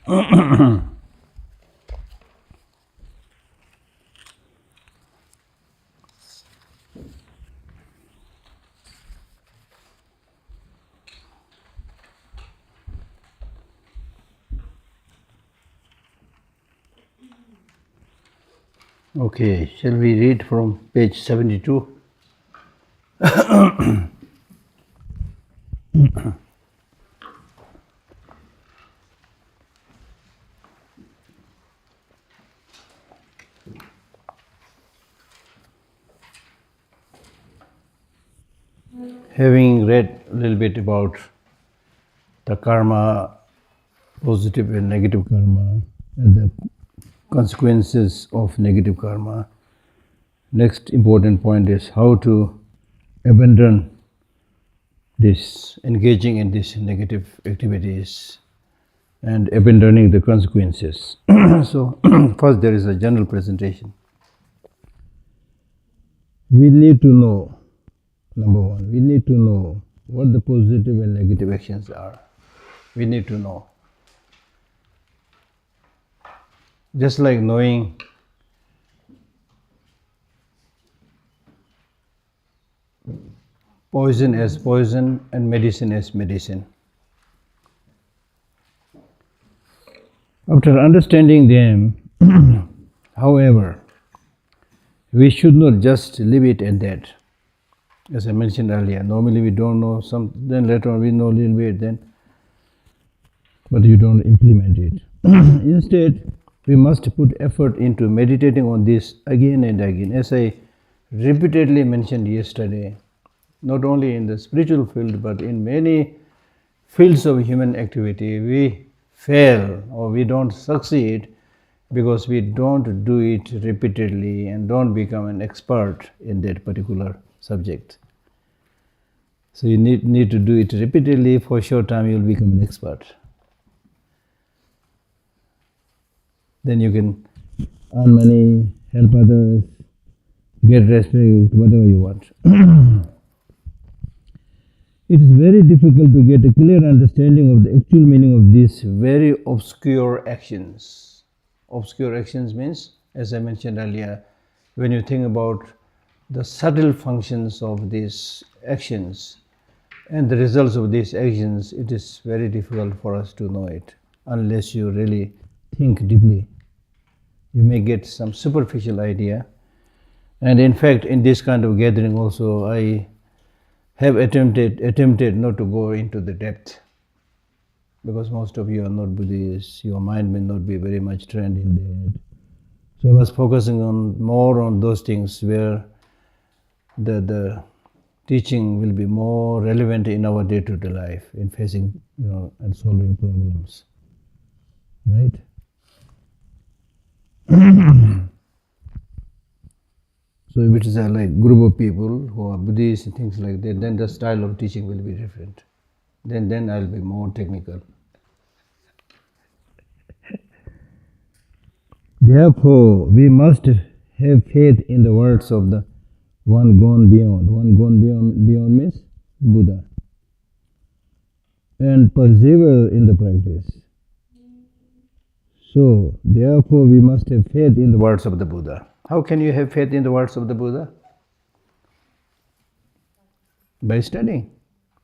Okay, shall we read from page 72? Having read a little bit about the karma, positive and negative karma, and the consequences of negative karma, next important point is how to abandon this, engaging in these negative activities and abandoning the consequences. So, first there is a general presentation. We need to know, number one, we need to know what the positive and negative actions are. We need to know. Just like knowing poison as poison and medicine as medicine. After understanding them, however, we should not just leave it at that. As I mentioned earlier, normally we don't know some, then later on we know a little bit, then, but you don't implement it. Instead, we must put effort into meditating on this again and again. As I repeatedly mentioned yesterday, not only in the spiritual field, but in many fields of human activity, we fail or we don't succeed because we don't do it repeatedly and don't become an expert in that particular subject. So you need to do it repeatedly. For a short time, you'll become an expert. Then you can earn money, help others, get respect, whatever you want. It is very difficult to get a clear understanding of the actual meaning of these very obscure actions. Obscure actions means, as I mentioned earlier, when you think about the subtle functions of these actions and the results of these actions, it is very difficult for us to know it unless you really think deeply. You may get some superficial idea. And in fact, in this kind of gathering also, I have attempted not to go into the depth, because most of you are not Buddhists, your mind may not be very much trained in that. So I was focusing more on those things where the teaching will be more relevant in our day-to-day life, in facing, and solving problems, right? So if it is a group of people who are Buddhists and things like that, then the style of teaching will be different. Then I'll be more technical. Therefore, we must have faith in the words of the one gone beyond. One gone beyond means Buddha. And persevere in the practice. So, therefore, we must have faith in the words of the Buddha. How can you have faith in the words of the Buddha? By studying,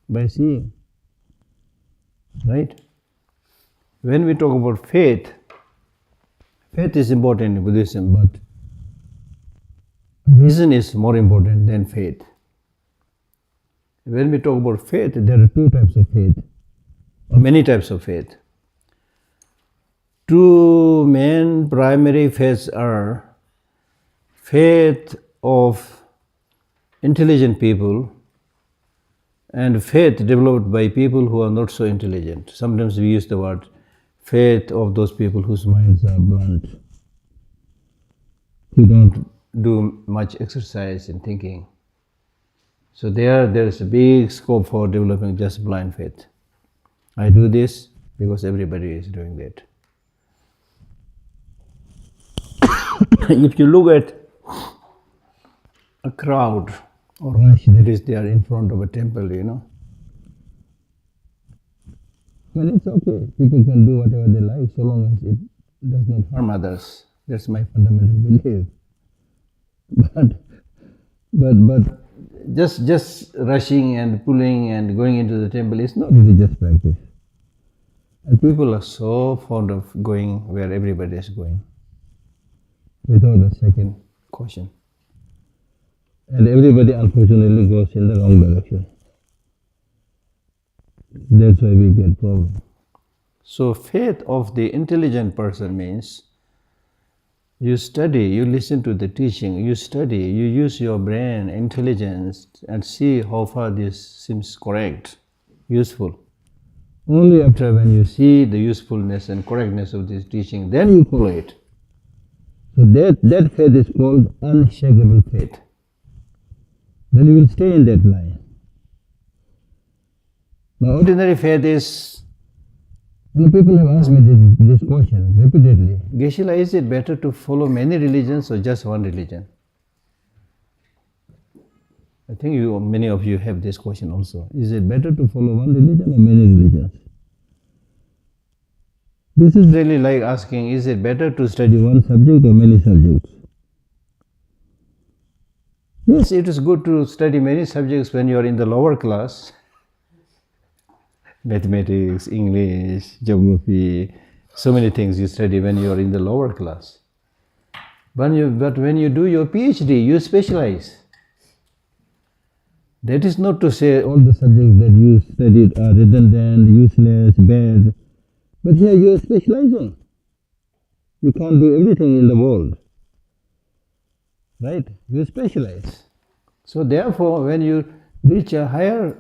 by seeing. Right? When we talk about faith, faith is important in Buddhism, but reason is more important than faith. When we talk about faith, there are two types of faith, or many types of faith. Two main primary faiths are faith of intelligent people and faith developed by people who are not so intelligent. Sometimes we use the word faith of those people whose minds are blunt, who don't do much exercise in thinking. So there is a big scope for developing just blind faith. I do this because everybody is doing that. If you look at a crowd or rush that is there in front of a temple, Well, it's okay. People can do whatever they like so long as it does not harm others. That's my fundamental belief. But just rushing and pulling and going into the temple is not religious practice. And people are so fond of going where everybody is going without a second caution. And everybody unfortunately goes in the wrong direction. That's why we get problems. So faith of the intelligent person means you study, you listen to the teaching, you study, you use your brain, intelligence, and see how far this seems correct, useful. Only after when you see the usefulness and correctness of this teaching, then you follow it. So that faith is called unshakable faith. Then you will stay in that line. Now, ordinary faith is, people have asked me this question repeatedly. Geshe Lhakdor, is it better to follow many religions or just one religion? I think many of you have this question also. Is it better to follow one religion or many religions? This is really like asking, is it better to study one subject or many subjects? Yes, it is good to study many subjects when you are in the lower class. Mathematics, English, geography, so many things you study when you are in the lower class. But when you do your PhD, you specialize. That is not to say all the subjects that you studied are redundant, useless, bad. But here you are specializing. You can't do everything in the world. Right? You specialize. So therefore, when you reach a higher,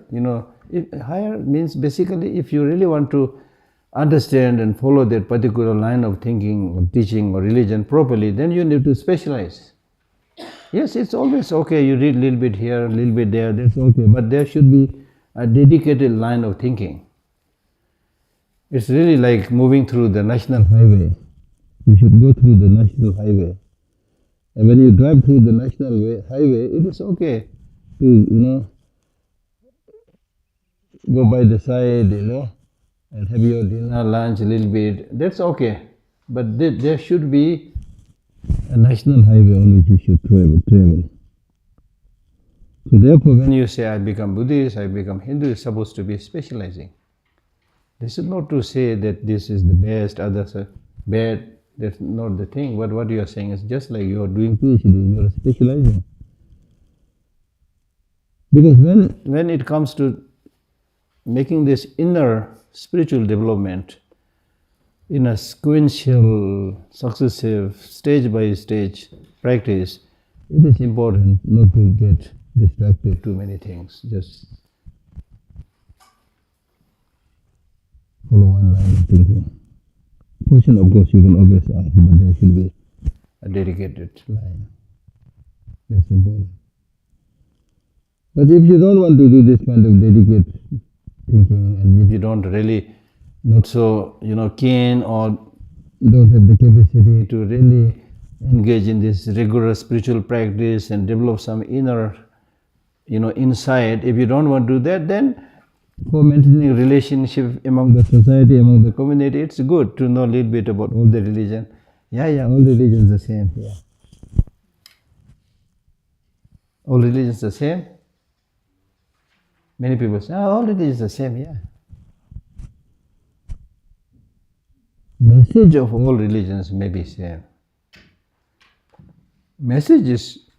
higher means basically if you really want to understand and follow that particular line of thinking or teaching or religion properly, then you need to specialize. Yes, it's always okay, you read a little bit here, a little bit there, that's okay, but there should be a dedicated line of thinking. It's really like moving through the national highway. You should go through the national highway. And when you drive through the national highway, it is okay to, go by the side, and have your dinner, lunch a little bit. That's okay. But there should be a national highway on which you should travel. So therefore, when you say, I become Buddhist, I become Hindu, it's supposed to be specializing. This is not to say that this is the best, others are bad. That's not the thing. But what you are saying is just like you are doing PhD, you are specializing. Because when it comes to making this inner spiritual development in a sequential, successive, stage-by-stage practice, it is important not to get distracted too many things. Just follow one line of thinking. Question, of course, you can always ask, but there should be a dedicated line. That's important. But if you don't want to do this kind of dedicated thinking, and if you don't really not so keen or don't have the capacity to really engage in this rigorous spiritual practice and develop some inner insight, if you don't want to do that, then for maintaining relationship among the society, among the community, it's good to know a little bit about all the religion. Yeah, all religions are the same. Yeah. All religions are the same. Many people say, all religions are the same. Yeah. Message of all religions may be same. Message is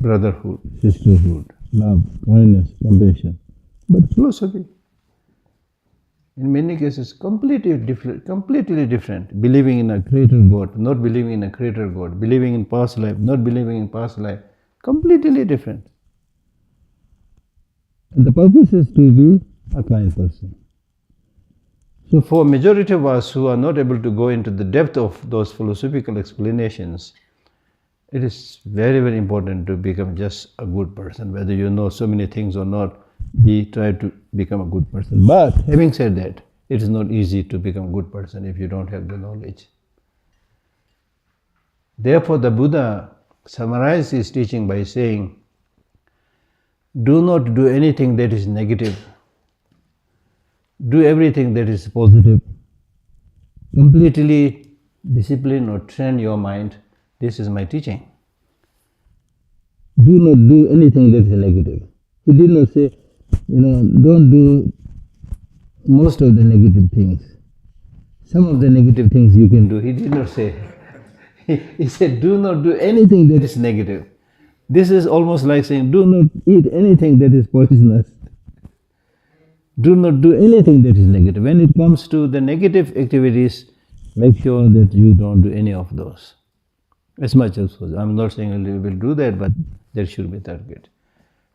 brotherhood, sisterhood, love, kindness, compassion. But philosophy, in many cases, completely different. Believing in a creator God, not believing in a creator God. Believing in past life, not believing in past life. Completely different. And the purpose is to be a kind person. So for majority of us who are not able to go into the depth of those philosophical explanations, it is very, very important to become just a good person. Whether you know so many things or not, we try to become a good person. But having said that, it is not easy to become a good person if you don't have the knowledge. Therefore, the Buddha summarized his teaching by saying, do not do anything that is negative. do everything that is positive. Completely discipline or train your mind. This is my teaching. Do not do anything that is negative. He did not say, don't do most of the negative things. Some of the negative things you can do. He did not say. He said, do not do anything that is negative. This is almost like saying, do not eat anything that is poisonous. Do not do anything that is negative. When it comes to the negative activities, make sure that you don't do any of those. As much as possible. I'm not saying you will do that, but there should be target.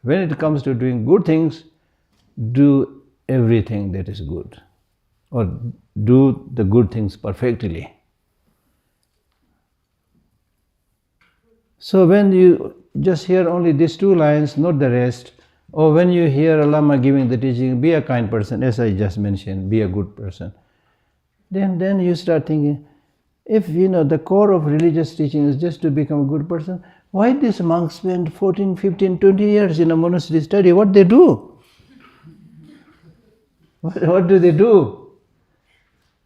When it comes to doing good things, do everything that is good. Or do the good things perfectly. So when you just hear only these two lines, not the rest, or when you hear a Lama giving the teaching, be a kind person, as I just mentioned, be a good person, then you start thinking, if the core of religious teaching is just to become a good person, why these monks spend 14, 15, 20 years in a monastery study? What they do? What do they do?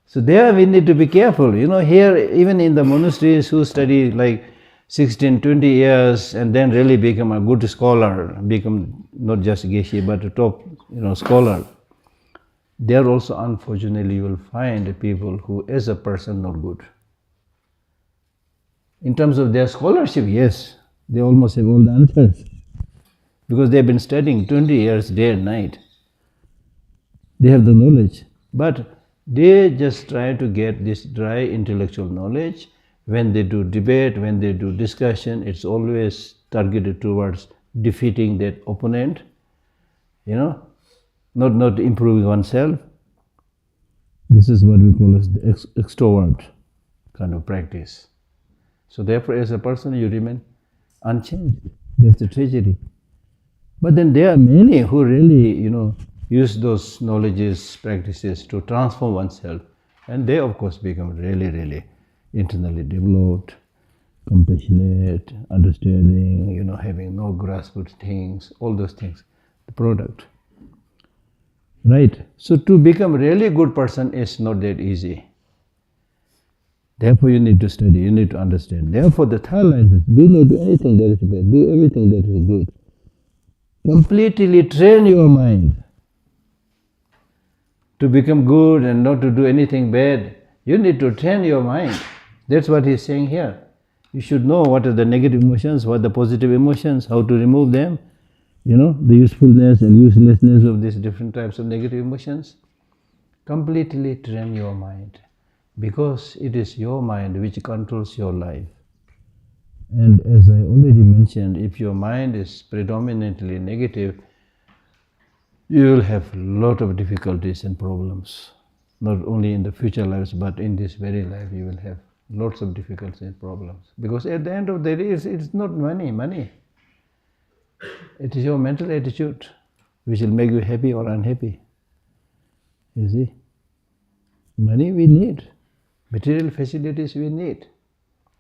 So there we need to be careful. Here, even in the monasteries who study like 16, 20 years and then really become a good scholar, become not just Geshe but a top scholar, there also unfortunately you will find people who as a person not good. In terms of their scholarship, yes, they almost have all the answers because they have been studying 20 years day and night. They have the knowledge, but they just try to get this dry intellectual knowledge. When they do debate, when they do discussion, it's always targeted towards defeating that opponent, not improving oneself. This is what we call as the extrovert kind of practice. So therefore, as a person, you remain unchanged. That's the tragedy. But then there are many who really, use those knowledges, practices to transform oneself. And they, of course, become really, really internally developed, compassionate, understanding, having no grasp of things, all those things, the product. Right? So to become a really good person is not that easy. Therefore you need to study, you need to understand. Therefore the third line says, do not do anything that is bad, do everything that is good. Completely train your mind to become good and not to do anything bad. You need to train your mind. That's what he's saying here. You should know what are the negative emotions, what are the positive emotions, how to remove them, the usefulness and uselessness of these different types of negative emotions. Completely train your mind, because it is your mind which controls your life. And as I already mentioned, if your mind is predominantly negative, you will have a lot of difficulties and problems. Not only in the future lives, but in this very life you will have lots of difficulties and problems. Because at the end of the day, it's not money. It is your mental attitude which will make you happy or unhappy. You see? Money we need. Material facilities we need.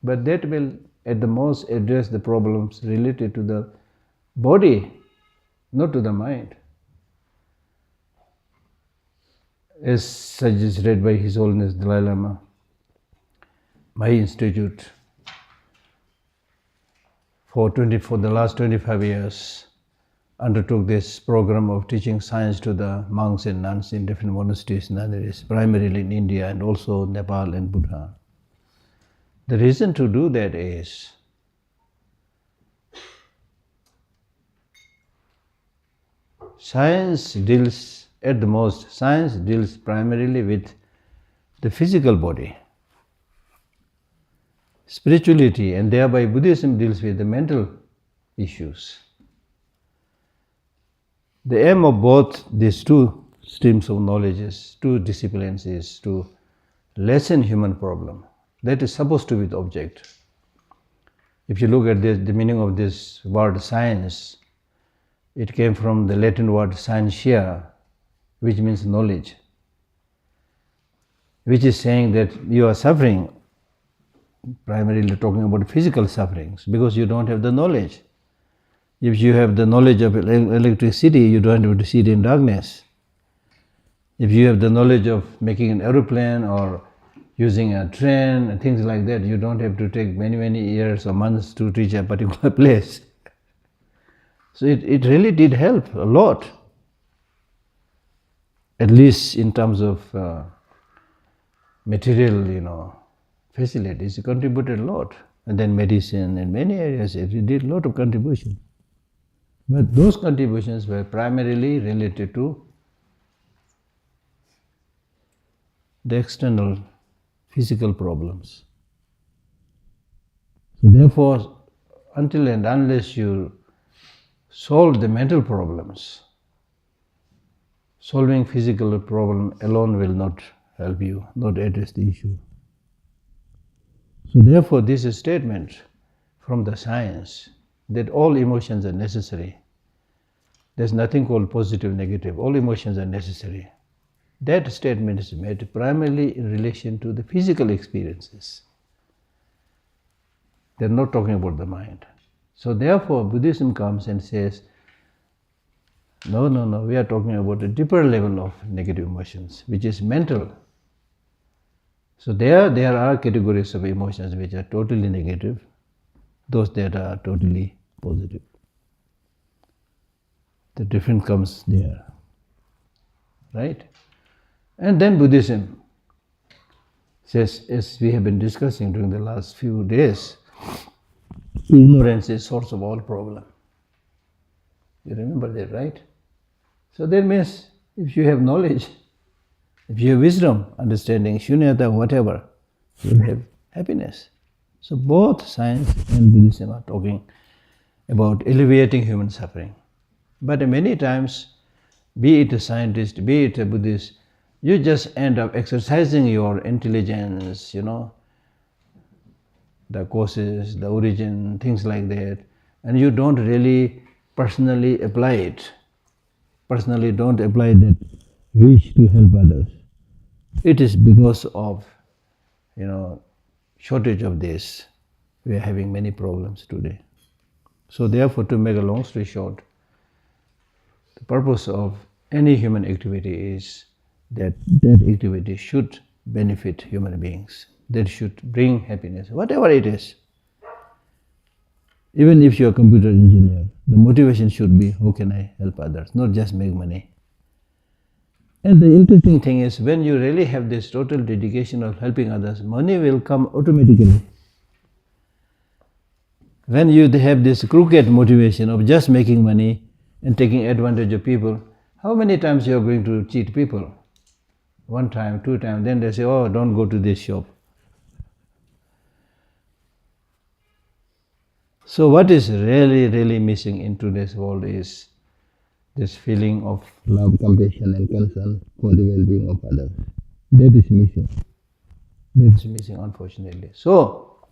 But that will at the most address the problems related to the body, not to the mind. As suggested by His Holiness Dalai Lama, my institute for the last 25 years undertook this program of teaching science to the monks and nuns in different monasteries and nunneries, primarily in India and also Nepal and Bhutan. The reason to do that is science deals primarily with the physical body. Spirituality and thereby Buddhism deals with the mental issues. The aim of both these two streams of knowledge, two disciplines, is to lessen human problem. That is supposed to be the object. If you look at the meaning of this word science, it came from the Latin word scientia, which means knowledge, which is saying that you are suffering, primarily talking about physical sufferings, because you don't have the knowledge. If you have the knowledge of electricity, you don't have to sit in darkness. If you have the knowledge of making an aeroplane or using a train and things like that, you don't have to take many years or months to reach a particular place. So it really did help a lot, at least in terms of material, facilities. It contributed a lot. And then medicine and many areas, it did a lot of contribution. But those contributions were primarily related to the external physical problems. So therefore, until and unless you solve the mental problems, solving physical problem alone will not help you, not address the issue. So therefore, this is a statement from the science that all emotions are necessary. There's nothing called positive, negative. All emotions are necessary. That statement is made primarily in relation to the physical experiences. They're not talking about the mind. So therefore, Buddhism comes and says, no, we are talking about a deeper level of negative emotions, which is mental. So there are categories of emotions which are totally negative, those that are totally positive. The difference comes there, right? And then Buddhism says, as we have been discussing during the last few days, ignorance is source of all problem. You remember that, right? So that means if you have knowledge, if you have wisdom, understanding, shunyata, whatever, you will have happiness. So both science and Buddhism are talking about alleviating human suffering. But many times, be it a scientist, be it a Buddhist, you just end up exercising your intelligence, the causes, the origin, things like that, and you don't really personally apply it. Personally don't apply that wish to help others. It is because of, shortage of this. We are having many problems today. So therefore, to make a long story short, the purpose of any human activity is that activity should benefit human beings. That should bring happiness, whatever it is. Even if you are a computer engineer, the motivation should be, how can I help others, not just make money. And the interesting thing is, when you really have this total dedication of helping others, money will come automatically. When you have this crooked motivation of just making money and taking advantage of people, how many times you are going to cheat people? 1 time, 2 times, then they say, oh, don't go to this shop. So what is really missing in today's world is this feeling of love, compassion and concern for the well-being of others. That is missing. That is missing, unfortunately. So,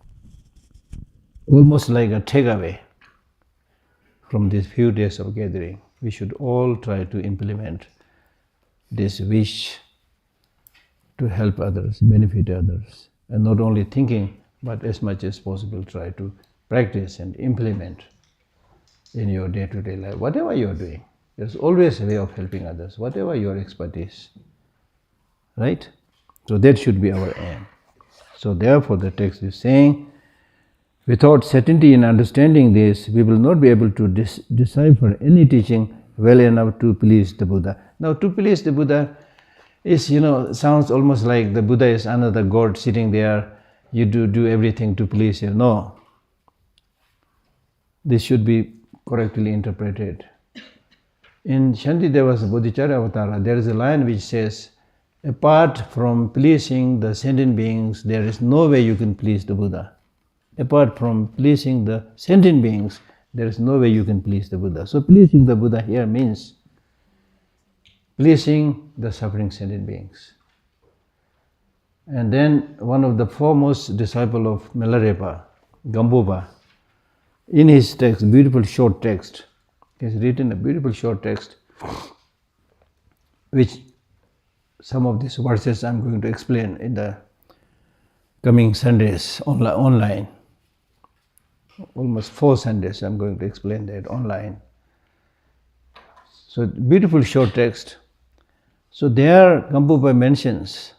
almost like a takeaway from these few days of gathering, we should all try to implement this wish to help others, benefit others, and not only thinking, but as much as possible try to practice and implement in your day-to-day life. Whatever you are doing, there's always a way of helping others, whatever your expertise, right? So that should be our aim. So therefore the text is saying, without certainty in understanding this, we will not be able to decipher any teaching well enough to please the Buddha. Now to please the Buddha is, sounds almost like the Buddha is another god sitting there, you do everything to please him. No. This should be correctly interpreted. In Shantideva's Bodhicharyavatara, there is a line which says, apart from pleasing the sentient beings, there is no way you can please the Buddha. Apart from pleasing the sentient beings, there is no way you can please the Buddha. So pleasing the Buddha here means pleasing the suffering sentient beings. And then one of the foremost disciple of Milarepa, Gambupa, in his text, beautiful short text, he has written a beautiful short text, which some of these verses I'm going to explain in the coming Sundays online. Almost 4 Sundays I'm going to explain that online. So beautiful short text. So there Gampopa mentions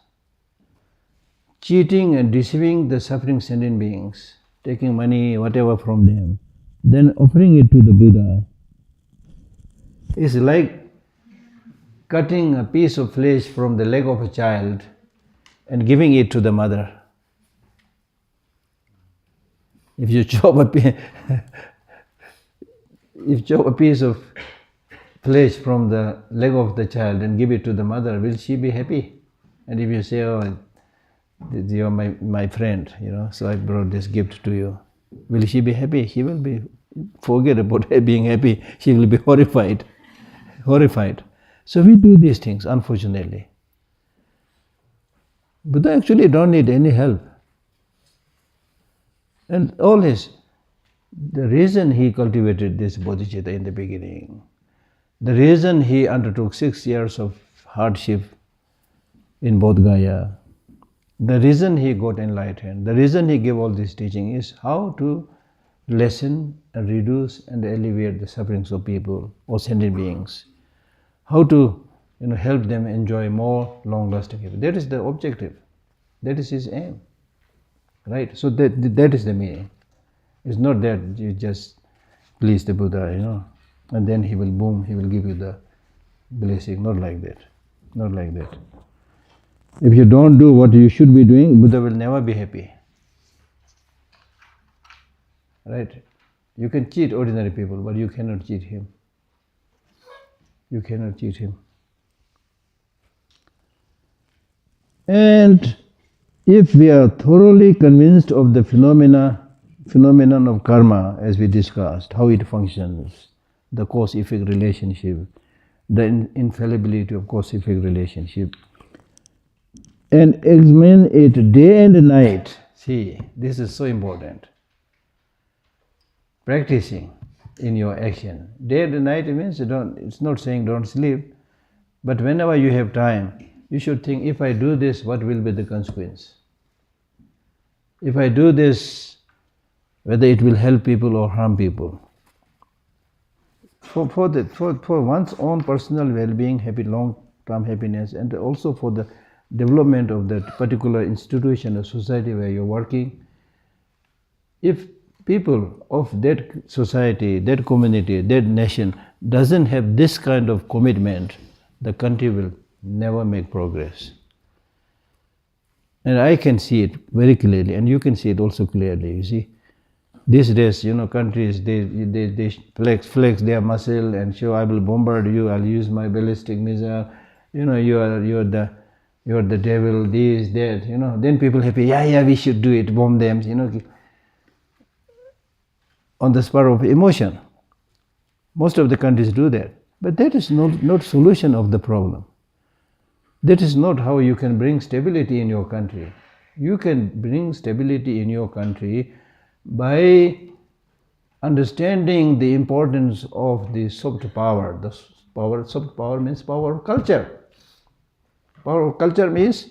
cheating and deceiving the suffering sentient beings, taking money, whatever from them, then offering it to the Buddha is like cutting a piece of flesh from the leg of a child and giving it to the mother. If you chop a piece of flesh from the leg of the child and give it to the mother, will she be happy? And if you say, oh, you are my friend, so I brought this gift to you, will she be happy? She will be, forget about her being happy, she will be horrified. So we do these things, unfortunately. Buddha actually don't need any help. And the reason he cultivated this bodhicitta in the beginning, the reason he undertook 6 years of hardship in Bodh Gaya, the reason he got enlightened, the reason he gave all this teaching is how to lessen and reduce and alleviate the sufferings of people or sentient beings. How to help them enjoy more long-lasting happiness. That is the objective. That is his aim. Right? So that is the meaning. It's not that you just please the Buddha, and then he will give you the blessing. Not like that. Not like that. If you don't do what you should be doing, Buddha will never be happy. Right? You can cheat ordinary people, but you cannot cheat him. You cannot cheat him. And if we are thoroughly convinced of the phenomenon of karma, as we discussed, how it functions, the cause-effect relationship, the infallibility of cause-effect relationship, and examine it day and night. See, this is so important. Practicing in your action. Day and night means it's not saying don't sleep, but whenever you have time, you should think, if I do this, what will be the consequence? If I do this, whether it will help people or harm people. For one's own personal well-being, long-term happiness, and also for the development of that particular institution or society where you're working. If people of that society, that community, that nation doesn't have this kind of commitment, the country will never make progress. And I can see it very clearly, and you can see it also clearly, you see. These days, countries, they flex their muscle and show, I will bombard you, I'll use my ballistic missile, you're the devil, this, that, then people happy, yeah, we should do it, bomb them, on the spur of emotion. Most of the countries do that. But that is not solution of the problem. That is not how you can bring stability in your country. You can bring stability in your country by understanding the importance of the soft power. Soft power means power of culture. Power of culture means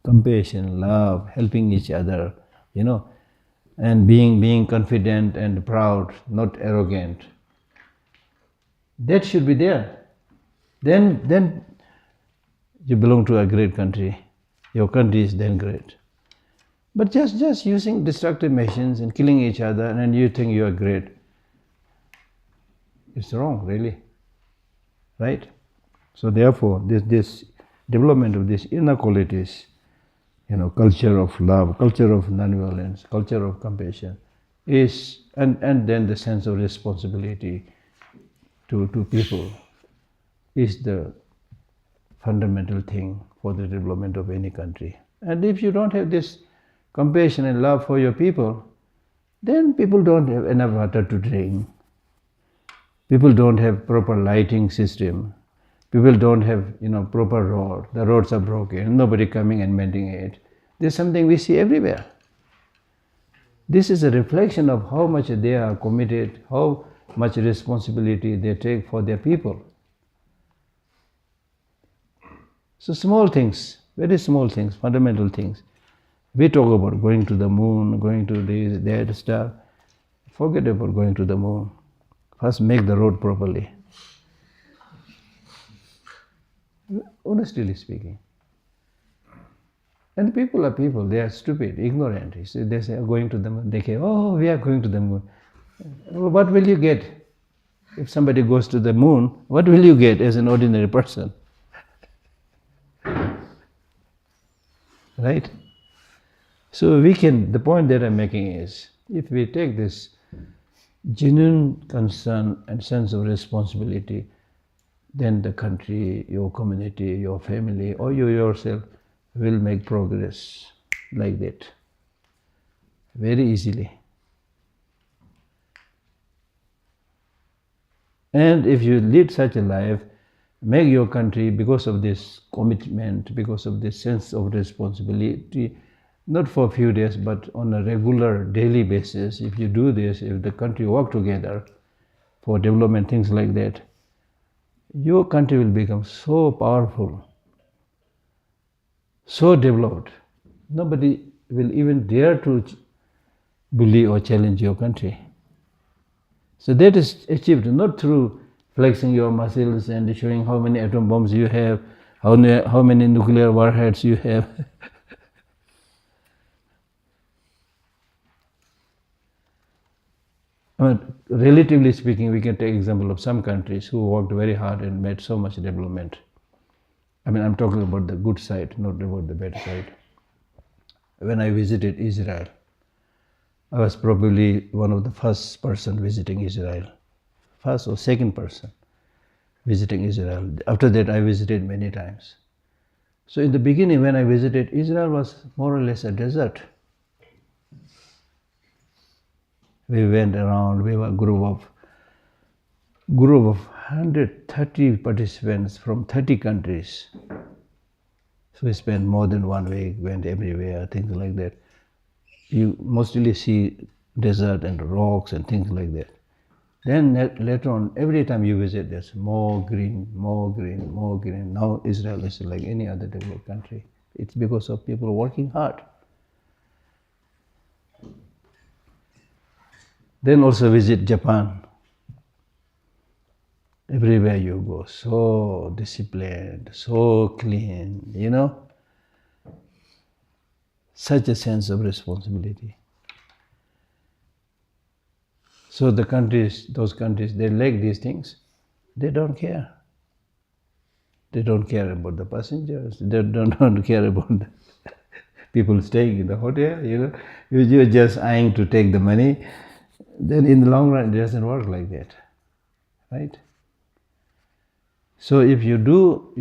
compassion, love, helping each other, and being confident and proud, not arrogant. That should be there. Then you belong to a great country. Your country is then great. But just using destructive machines and killing each other, and you think you are great, it's wrong, really. Right? So therefore, this development of these inner qualities, culture of love, culture of non-violence, culture of compassion, is, and then the sense of responsibility to people, is the fundamental thing for the development of any country. And if you don't have this compassion and love for your people, then people don't have enough water to drink. People don't have proper lighting system. People don't have, proper road. The roads are broken. Nobody coming and mending it. This is something we see everywhere. This is a reflection of how much they are committed, how much responsibility they take for their people. So small things, very small things, fundamental things. We talk about going to the moon, going to this, that stuff. Forget about going to the moon. First make the road properly. honestly speaking. And people are people, they are stupid, ignorant. They say, going to the moon, they say, oh, we are going to the moon. What will you get? If somebody goes to the moon, what will you get as an ordinary person? Right? So the point that I'm making is, if we take this genuine concern and sense of responsibility, then the country, your community, your family, or you yourself will make progress like that very easily. And if you lead such a life, make your country, because of this commitment, because of this sense of responsibility, not for a few days, but on a regular, daily basis, if you do this, if the country work together for development, things like that, your country will become so powerful, so developed, nobody will even dare to bully or challenge your country. So that is achieved not through flexing your muscles and showing how many atom bombs you have, how many nuclear warheads you have. I mean, relatively speaking, we can take example of some countries who worked very hard and made so much development. I mean, I'm talking about the good side, not about the bad side. When I visited Israel, I was probably one of the first person visiting Israel, first or second person visiting Israel. After that, I visited many times. So in the beginning, when I visited, Israel was more or less a desert. We went around, we were a group of 130 participants from 30 countries. So we spent more than 1 week, went everywhere, things like that. You mostly see desert and rocks and things like that. Then later on, every time you visit, there's more green, more green, more green. Now Israel is like any other developed country. It's because of people working hard. Then also visit Japan. Everywhere you go, so disciplined, so clean, such a sense of responsibility. So those countries, they like these things. They don't care. They don't care about the passengers. They don't care about the people staying in the hotel. You're just eyeing to take the money. Then in the long run, it doesn't work like that, right? So if you do,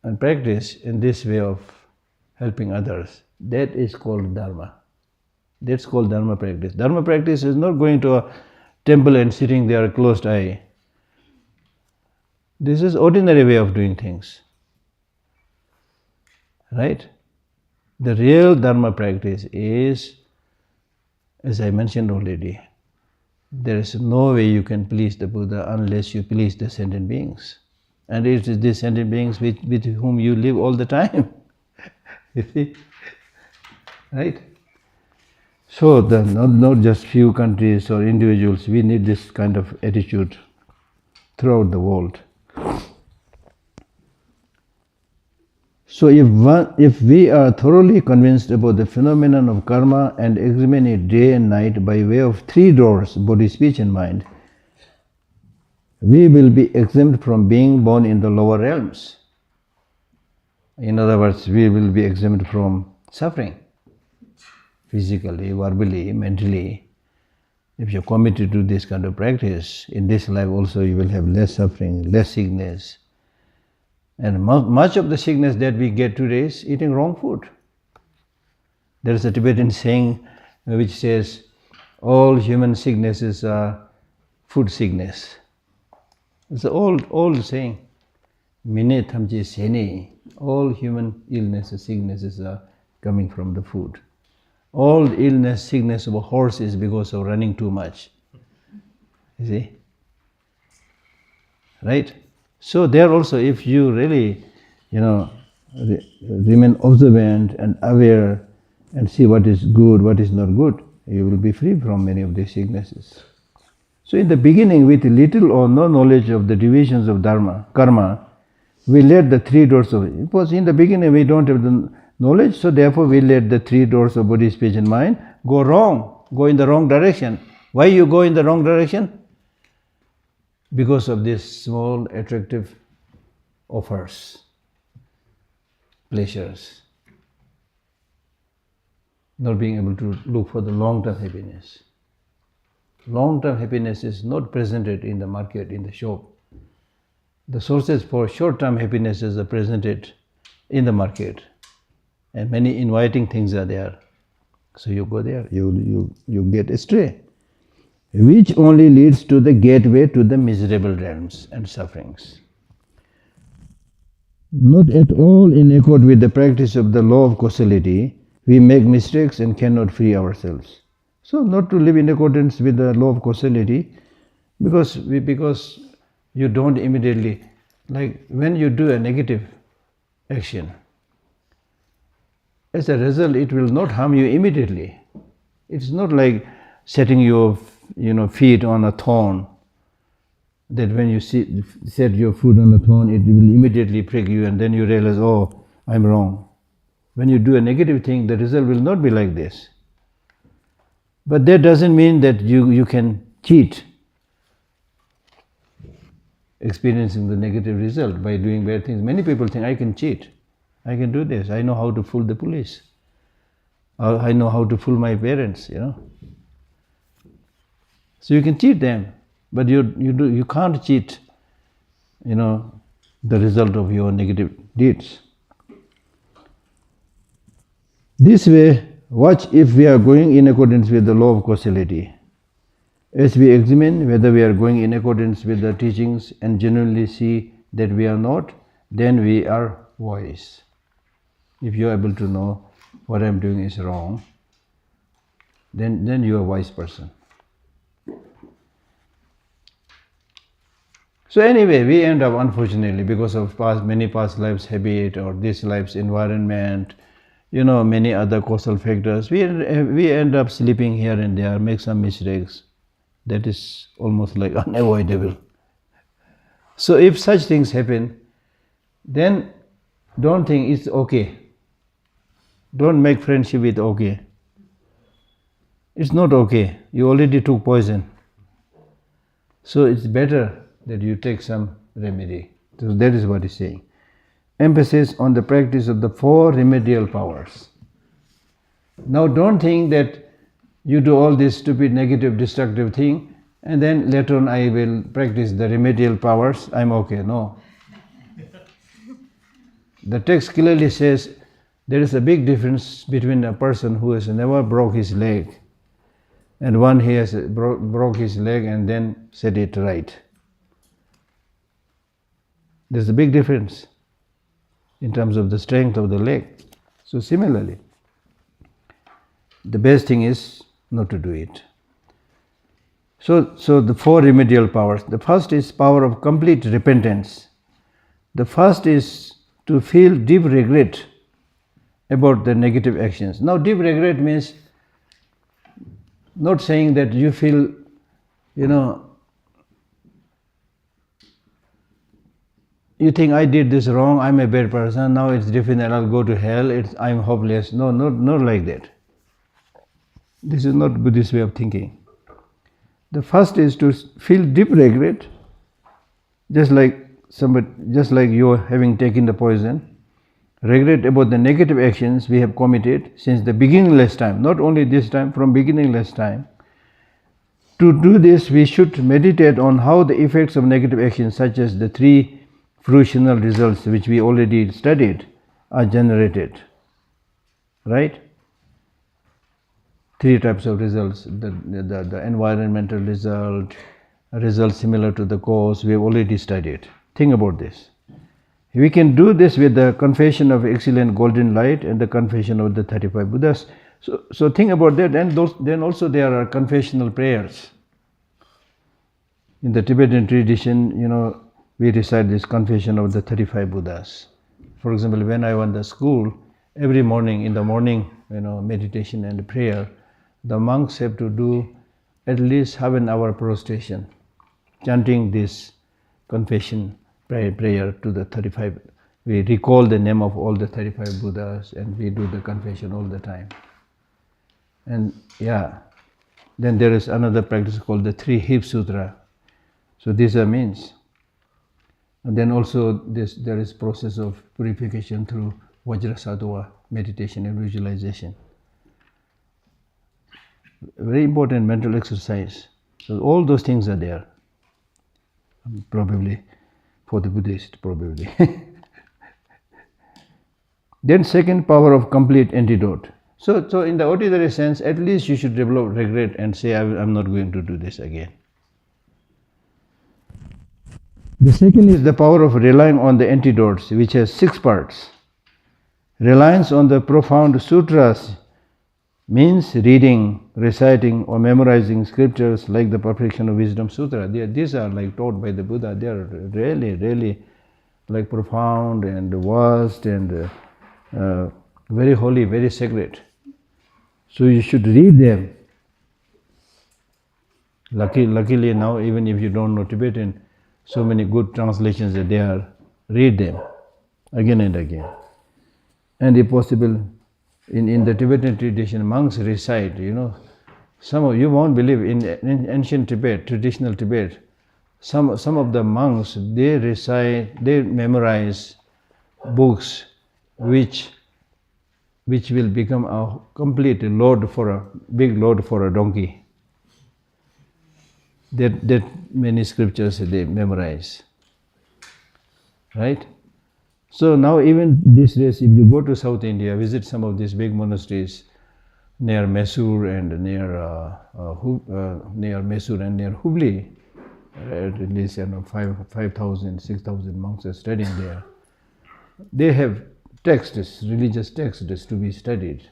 and practice in this way of helping others, that is called Dharma. That's called Dharma practice. Dharma practice is not going to a temple and sitting there closed eye. This is ordinary way of doing things, right? The real Dharma practice is, as I mentioned already, there is no way you can please the Buddha unless you please the sentient beings. And it is these sentient beings with whom you live all the time. You see? Right? So not just few countries or individuals, we need this kind of attitude throughout the world. So if we are thoroughly convinced about the phenomenon of karma and examine it day and night by way of 3 doors, body, speech and mind, we will be exempt from being born in the lower realms. In other words, we will be exempt from suffering, physically, verbally, mentally. If you're committed to this kind of practice, in this life also you will have less suffering, less sickness. And much of the sickness that we get today is eating wrong food. There is a Tibetan saying which says, all human sicknesses are food sickness. It's an old saying. Mine thamje sene. All human illnesses, sicknesses are coming from the food. All illness, sickness of a horse is because of running too much. You see? Right? So there also, if you really, remain observant and aware and see what is good, what is not good, you will be free from many of these sicknesses. So in the beginning, with little or no knowledge of the divisions of dharma, karma, we let the three doors of it. Because in the beginning we don't have the knowledge, so therefore we let the three doors of body, speech and mind go wrong, go in the wrong direction. Why you go in the wrong direction? Because of these small attractive offers, pleasures, not being able to look for the long-term happiness. Long-term happiness is not presented in the market, in the shop. The sources for short-term happinesses are presented in the market, and many inviting things are there. So you go there, you get astray, which only leads to the gateway to the miserable realms and sufferings. Not at all in accord with the practice of the law of causality, we make mistakes and cannot free ourselves. So not to live in accordance with the law of causality, because you don't immediately, like when you do a negative action, as a result it will not harm you immediately. It's not like setting your feet on a thorn, that when you set your foot on a thorn, it will immediately prick you and then you realize, oh, I'm wrong. When you do a negative thing, the result will not be like this. But that doesn't mean that you can cheat, experiencing the negative result by doing bad things. Many people think, I can cheat, I can do this, I know how to fool the police, I know how to fool my parents, So you can cheat them, but you can't cheat, the result of your negative deeds. This way, watch if we are going in accordance with the law of causality. As we examine whether we are going in accordance with the teachings and genuinely see that we are not, then we are wise. If you are able to know what I am doing is wrong, then you are a wise person. So anyway, we end up, unfortunately, because of many past lives' habit or this life's environment, many other causal factors, we end up slipping here and there, make some mistakes. That is almost like unavoidable. So if such things happen, then don't think it's okay. Don't make friendship with okay. It's not okay. You already took poison. So it's better that you take some remedy. So that is what he's saying. Emphasis on the practice of the 4 remedial powers. Now don't think that you do all this stupid, negative, destructive thing, and then later on I will practice the remedial powers, I'm okay. No. The text clearly says there is a big difference between a person who has never broke his leg and one who has broke his leg and then set it right. There's a big difference in terms of the strength of the leg. So similarly, the best thing is not to do it. So the 4 remedial powers. The first is power of complete repentance. The first is to feel deep regret about the negative actions. Now deep regret means not saying that you feel, you think I did this wrong, I'm a bad person, now it's definite, I'll go to hell, I'm hopeless. No, not like that. This is not Buddhist way of thinking. The first is to feel deep regret, just like you're having taken the poison, regret about the negative actions we have committed since the beginningless time, not only this time, from beginningless time. To do this, we should meditate on how the effects of negative actions, such as the 3 fruitional results which we already studied, are generated. Right? 3 types of results, the environmental result, a result similar to the cause, we have already studied. Think about this. We can do this with the confession of excellent golden light and the confession of the 35 Buddhas. So think about that, and then also there are confessional prayers. In the Tibetan tradition, we recite this confession of the 35 Buddhas. For example, when I went to school, every morning, in the morning, meditation and prayer, the monks have to do at least half an hour prostration, chanting this confession prayer to the 35. We recall the name of all the 35 Buddhas and we do the confession all the time. And then there is another practice called the 3 Hip Sutra. So these are means. And then also there is process of purification through Vajrasattva, meditation and visualization. Very important mental exercise. So all those things are there. Probably, for the Buddhist, probably. Then second, power of complete antidote. So in the ordinary sense, at least you should develop regret and say, I'm not going to do this again. The second is the power of relying on the antidotes, which has 6 parts. Reliance on the profound sutras means reading, reciting or memorizing scriptures like the Perfection of Wisdom Sutra. These are like taught by the Buddha. They are really, really like profound and vast and very holy, very sacred. So you should read them. Luckily now, even if you don't know Tibetan, so many good translations are there. Read them again and again. And if possible, in the Tibetan tradition, monks recite, some of you won't believe in ancient Tibet, traditional Tibet, some of the monks, they memorize books which will become a complete big load for a donkey. That many scriptures they memorize. Right? So now even these days, if you go to South India, visit some of these big monasteries near Mysore and near Mysore and near Hubli, at least 5,000, 6,000 monks are studying there. They have texts, religious texts to be studied.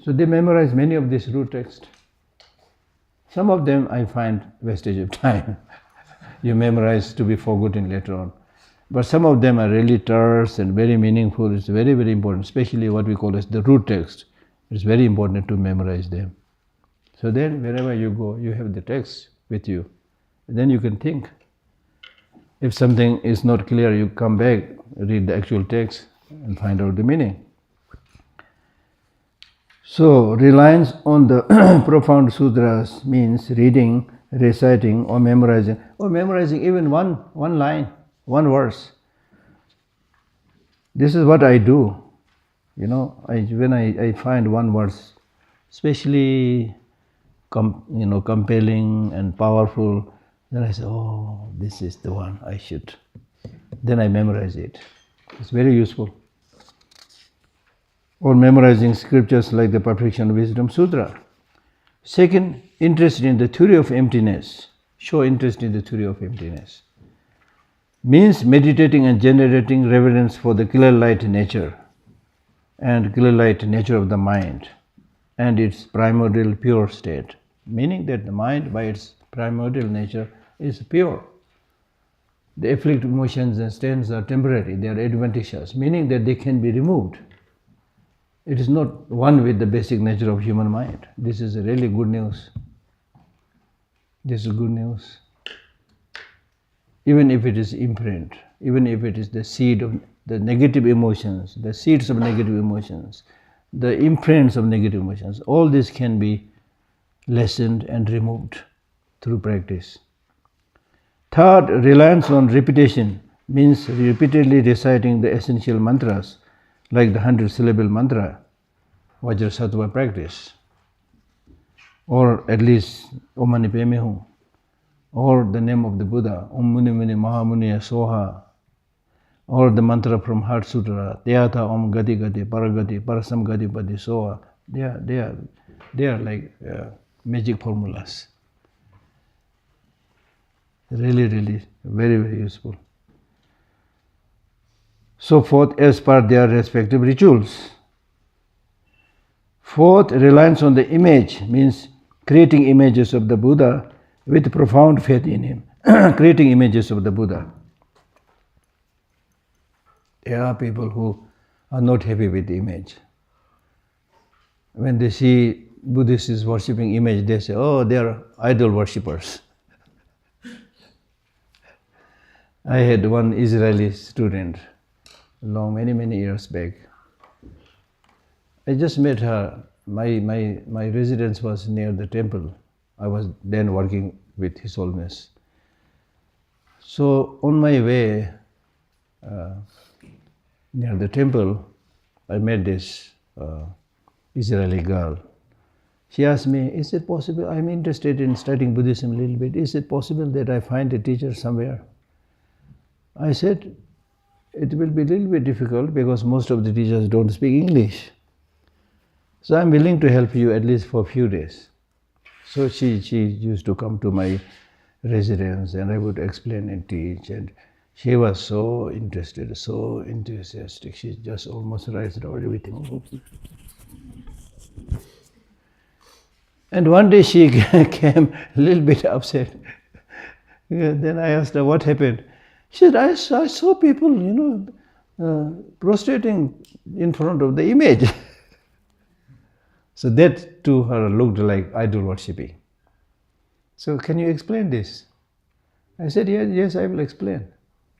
So they memorize many of these root texts. Some of them I find wastage of time. You memorize to be forgotten later on. But some of them are really terse and very meaningful. It's very, very important, especially what we call as the root text. It's very important to memorize them. So then wherever you go, you have the text with you. Then you can think. If something is not clear, you come back, read the actual text and find out the meaning. So reliance on the profound sutras means reading, reciting or memorizing even one line, one verse. This is what I do. When I find one verse, especially compelling and powerful, then I say, oh, this is the one I should. Then I memorize it. It's very useful. Or memorizing scriptures like the Perfection of Wisdom Sutra. Second, interest in the theory of emptiness. Show interest in the theory of emptiness. Means meditating and generating reverence for the clear light nature and clear light nature of the mind and its primordial pure state. Meaning that the mind by its primordial nature is pure. The afflictive emotions and stains are temporary, they are adventitious, meaning that they can be removed. It is not one with the basic nature of human mind. This is really good news. This is good news. Even if it is imprint, even if it is the seed of the negative emotions, the seeds of negative emotions, the imprints of negative emotions, all this can be lessened and removed through practice. Third, reliance on repetition means repeatedly reciting the essential mantras like the 100-syllable mantra, Vajrasattva practice, or at least Om Mani Padme Hum, or the name of the Buddha, Om Muni Muni Mahamuni Soha, or the mantra from Heart Sutra, Tyatha Om Gati Gati Paragati Parasam Gati Pati Soha. They are like magic formulas. Really, really, very, very useful. So forth as per their respective rituals. Fourth, reliance on the image means creating images of the Buddha with profound faith in him. Creating images of the Buddha. There are people who are not happy with the image. When they see Buddhist is worshipping image, they say, oh, they are idol worshippers. I had one Israeli student, many years back. I just met her. My residence was near the temple. I was then working with His Holiness. So on my way near the temple, I met this Israeli girl. She asked me, is it possible, I'm interested in studying Buddhism a little bit, is it possible that I find a teacher somewhere? I said, it will be a little bit difficult because most of the teachers don't speak English. So I'm willing to help you at least for a few days. So she used to come to my residence and I would explain and teach, and she was so interested, so enthusiastic. She just almost writes down everything. And one day she came a little bit upset. Then I asked her, what happened? She said, I saw people, prostrating in front of the image. So that to her looked like idol worshipping. So can you explain this? I said, yes, I will explain.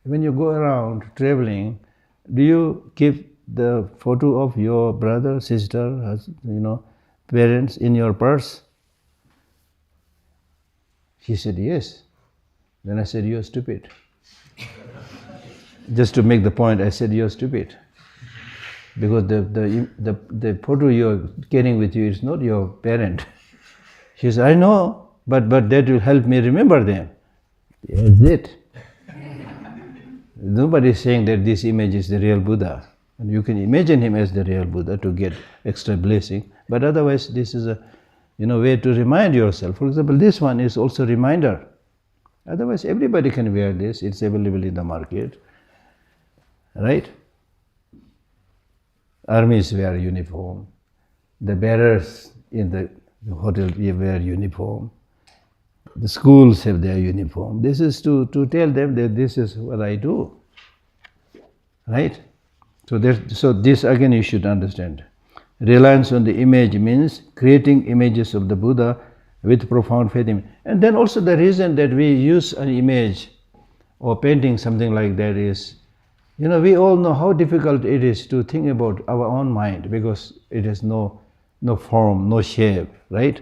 When you go around traveling, do you keep the photo of your brother, sister, parents in your purse? She said, yes. Then I said, you're stupid. Just to make the point, I said, you're stupid. Because the photo you're carrying with you is not your parent. She said, I know, but that will help me remember them. That's it. Nobody is saying that this image is the real Buddha. And you can imagine him as the real Buddha to get extra blessing. But otherwise, this is a way to remind yourself. For example, this one is also a reminder. Otherwise, everybody can wear this. It's available in the market. Right? Armies wear uniform. The bearers in the hotel wear uniform. The schools have their uniform. This is to tell them that this is what I do. Right? So this again you should understand. Reliance on the image means creating images of the Buddha with profound faith in. And then also the reason that we use an image or painting something like that is, we all know how difficult it is to think about our own mind because it has no form, no shape, right?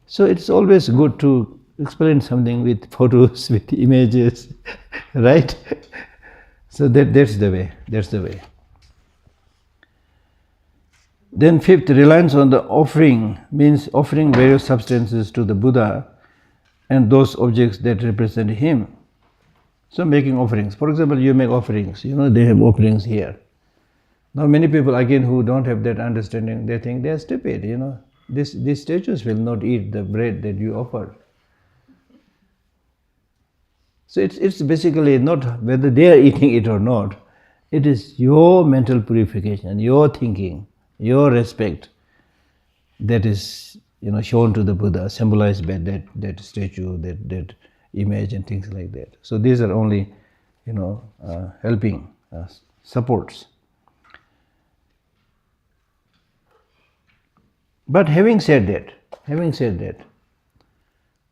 So it's always good to explain something with photos, with images, right? So that's the way. Then fifth, reliance on the offering means offering various substances to the Buddha and those objects that represent him. So making offerings. For example, you make offerings, they have offerings here. Now many people again who don't have that understanding, they think they are stupid, These statues will not eat the bread that you offer. So it's basically not whether they are eating it or not. It is your mental purification, your thinking, your respect that is shown to the Buddha, symbolized by that statue, that image and things like that. So these are only helping supports. But having said that,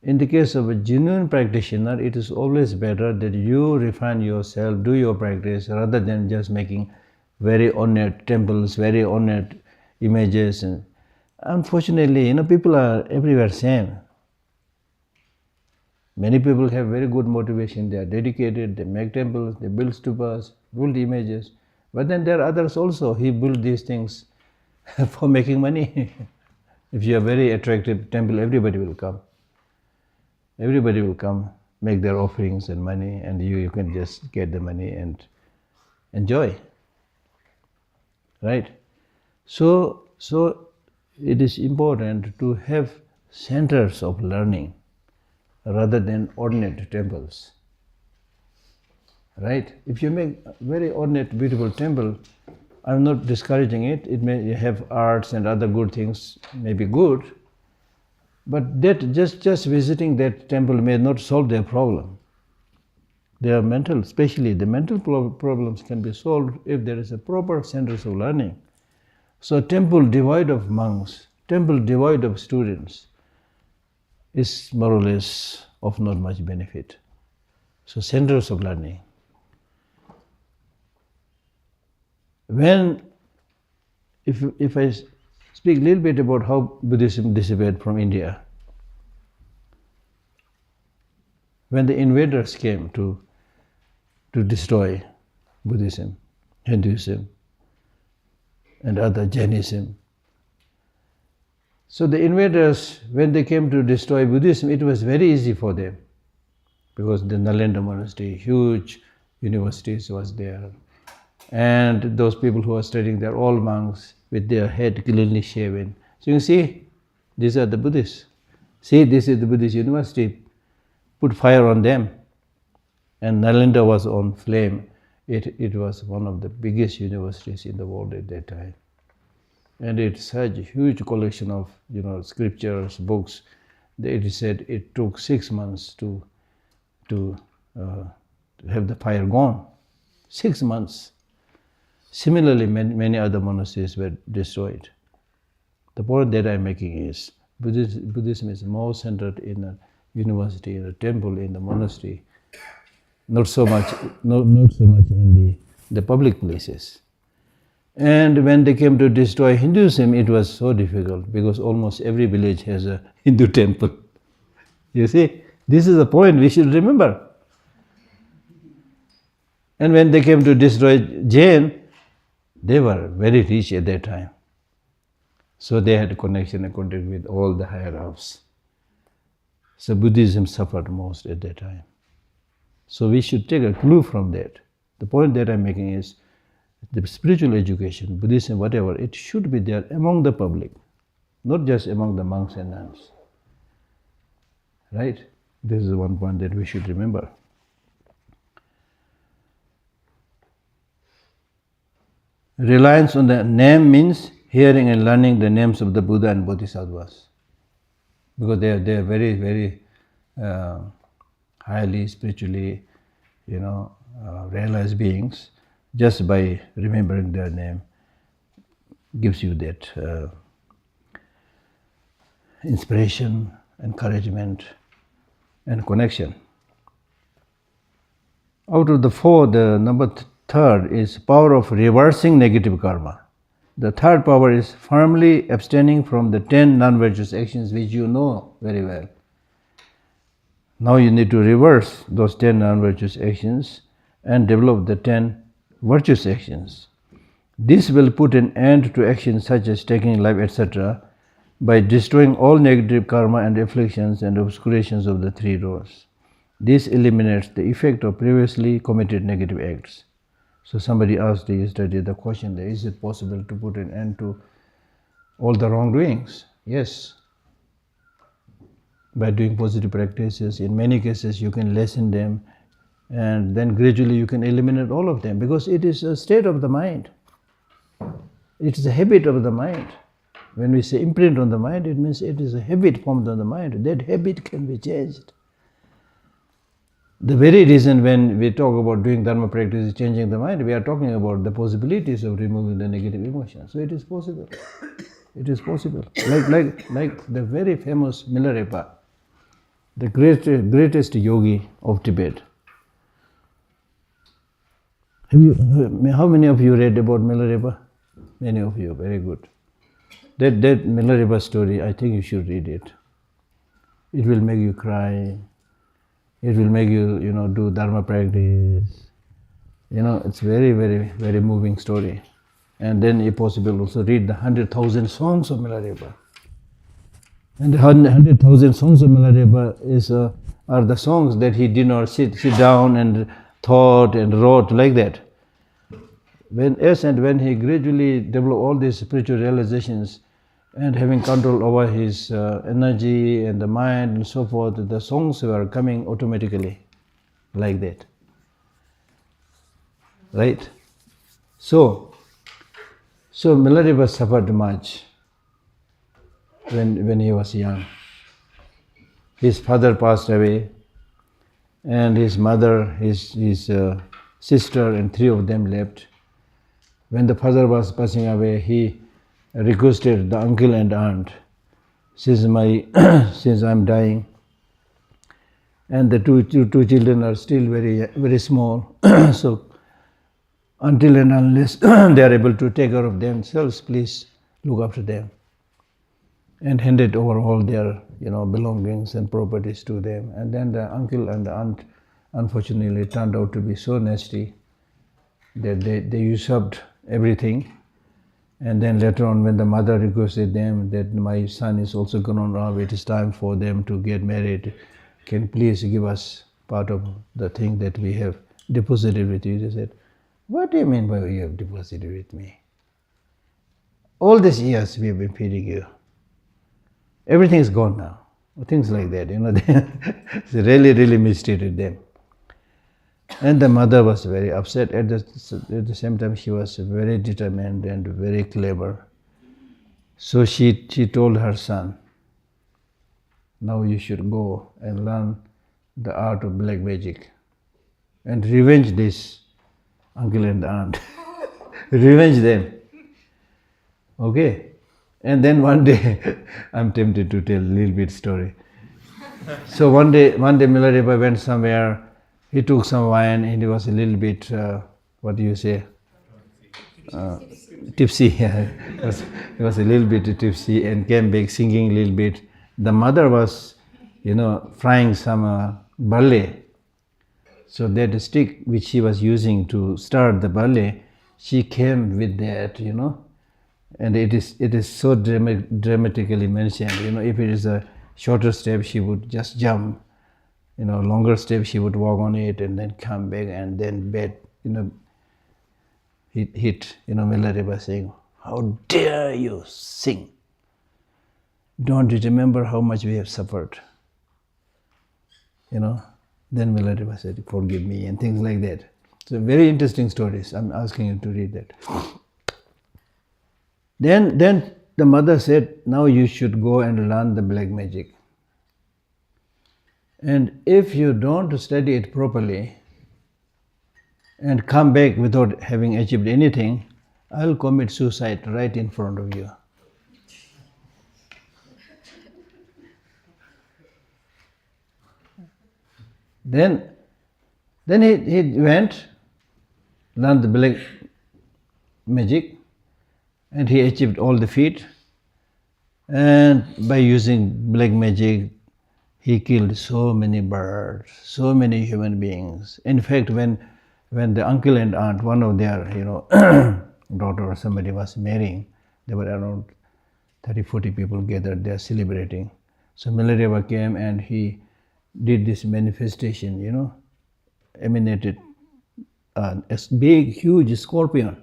in the case of a genuine practitioner, it is always better that you refine yourself, do your practice, rather than just making very ornate temples, very ornate images. And unfortunately, people are everywhere same. Many people have very good motivation, they are dedicated, they make temples, they build stupas, build images. But then there are others also, he build these things for making money. If you have a very attractive temple, everybody will come. Everybody will come, make their offerings and money, and you can just get the money and enjoy. Right? So it is important to have centers of learning rather than ornate temples. Right? If you make a very ornate, beautiful temple, I'm not discouraging it. It may have arts and other good things, may be good, but that just visiting that temple may not solve their problem. Their mental, especially the mental problems can be solved if there is a proper centers of learning. So a temple devoid of monks, temple devoid of students is more or less of not much benefit. So centers of learning. If I speak a little bit about how Buddhism disappeared from India, when the invaders came to destroy Buddhism, Hinduism, and other Jainism. So the invaders, when they came to destroy Buddhism, it was very easy for them because the Nalanda monastery, huge universities was there. And those people who are studying there, all monks with their head cleanly shaven. So you see, these are the Buddhists. See, this is the Buddhist university. Put fire on them. And Nalanda was on flame. It was one of the biggest universities in the world at that time. And it's such a huge collection of scriptures, books. It is said it took 6 months to have the fire gone. 6 months. Similarly, many other monasteries were destroyed. The point that I'm making is Buddhism is more centered in a university, in a temple, in the monastery, not so much in the public places. And when they came to destroy Hinduism, it was so difficult because almost every village has a Hindu temple. You see, this is the point we should remember. And when they came to destroy Jain, they were very rich at that time. So they had connection and contact with all the higher ups. So Buddhism suffered most at that time. So we should take a clue from that. The point that I'm making is the spiritual education, Buddhism, whatever, it should be there among the public, not just among the monks and nuns. Right? This is one point that we should remember. Reliance on the name means hearing and learning the names of the Buddha and Bodhisattvas, because they are very, very highly spiritually, realized beings. Just by remembering their name gives you that inspiration, encouragement, and connection. Out of the four, the number third is power of reversing negative karma. The third power is firmly abstaining from the 10 non-virtuous actions which you know very well. Now you need to reverse those 10 non-virtuous actions and develop the 10 virtuous actions. This will put an end to actions such as taking life, etc., by destroying all negative karma and afflictions and obscurations of the 3 doors. This eliminates the effect of previously committed negative acts. So somebody asked yesterday the question, is it possible to put an end to all the wrongdoings? Yes. By doing positive practices, in many cases you can lessen them, and then gradually you can eliminate all of them, because it is a state of the mind. It is a habit of the mind. When we say imprint on the mind, it means it is a habit formed on the mind. That habit can be changed. The very reason when we talk about doing dharma practice is changing the mind, we are talking about the possibilities of removing the negative emotions. So it is possible. It is possible. Like the very famous Milarepa, the greatest yogi of Tibet. How many of you read about Milarepa? Many of you, very good. That Milarepa story, I think you should read it. It will make you cry. It will make you, do dharma practice. It's very, very, very moving story. And then, if possible, also read the 100,000 songs of Milarepa. And the 100,000 songs of Milarepa are the songs that he did not sit down and thought and wrote like that. When he gradually developed all these spiritual realizations and having control over his energy and the mind and so forth, the songs were coming automatically like that. Right? So Milarepa suffered much when he was young. His father passed away, and his mother, his sister, and 3 of them left. When the father was passing away, he requested the uncle and aunt, since I'm dying, and the two children are still very small, so until and unless they are able to take care of themselves, please look after them, and handed over all their belongings and properties to them. And then the uncle and the aunt unfortunately turned out to be so nasty that they usurped everything. And then later on, when the mother requested them that my son is also grown up, it is time for them to get married, can you please give us part of the thing that we have deposited with you? They said, what do you mean by you have deposited with me? All these years we have been feeding you. Everything is gone now. Things like that, they really mistreated them. And the mother was very upset. At the same time, she was very determined and very clever. So she told her son, now you should go and learn the art of black magic and revenge this uncle and aunt. Revenge them. Okay? And then one day, I'm tempted to tell a little bit story. So one day Milarepa went somewhere. He took some wine and he was a little bit, tipsy. He was a little bit tipsy and came back singing a little bit. The mother was, frying some barley. So that stick which she was using to stir the barley, she came with that, and it is so dramatically mentioned. If it is a shorter step, she would just jump. Longer step, she would walk on it and then come back and then hit Milarepa saying, how dare you sing? Don't you remember how much we have suffered? Then Milarepa said, forgive me, and things like that. So very interesting stories. I'm asking you to read that. Then the mother said, now you should go and learn the black magic. And if you don't study it properly and come back without having achieved anything, I'll commit suicide right in front of you. Then he went, learned the black magic, and he achieved all the feat. And by using black magic, he killed so many birds, so many human beings. In fact, when the uncle and aunt, one of their daughter or somebody was marrying, there were around 30-40 people gathered there celebrating. So Milarepa came and he did this manifestation, emanated a big, huge scorpion.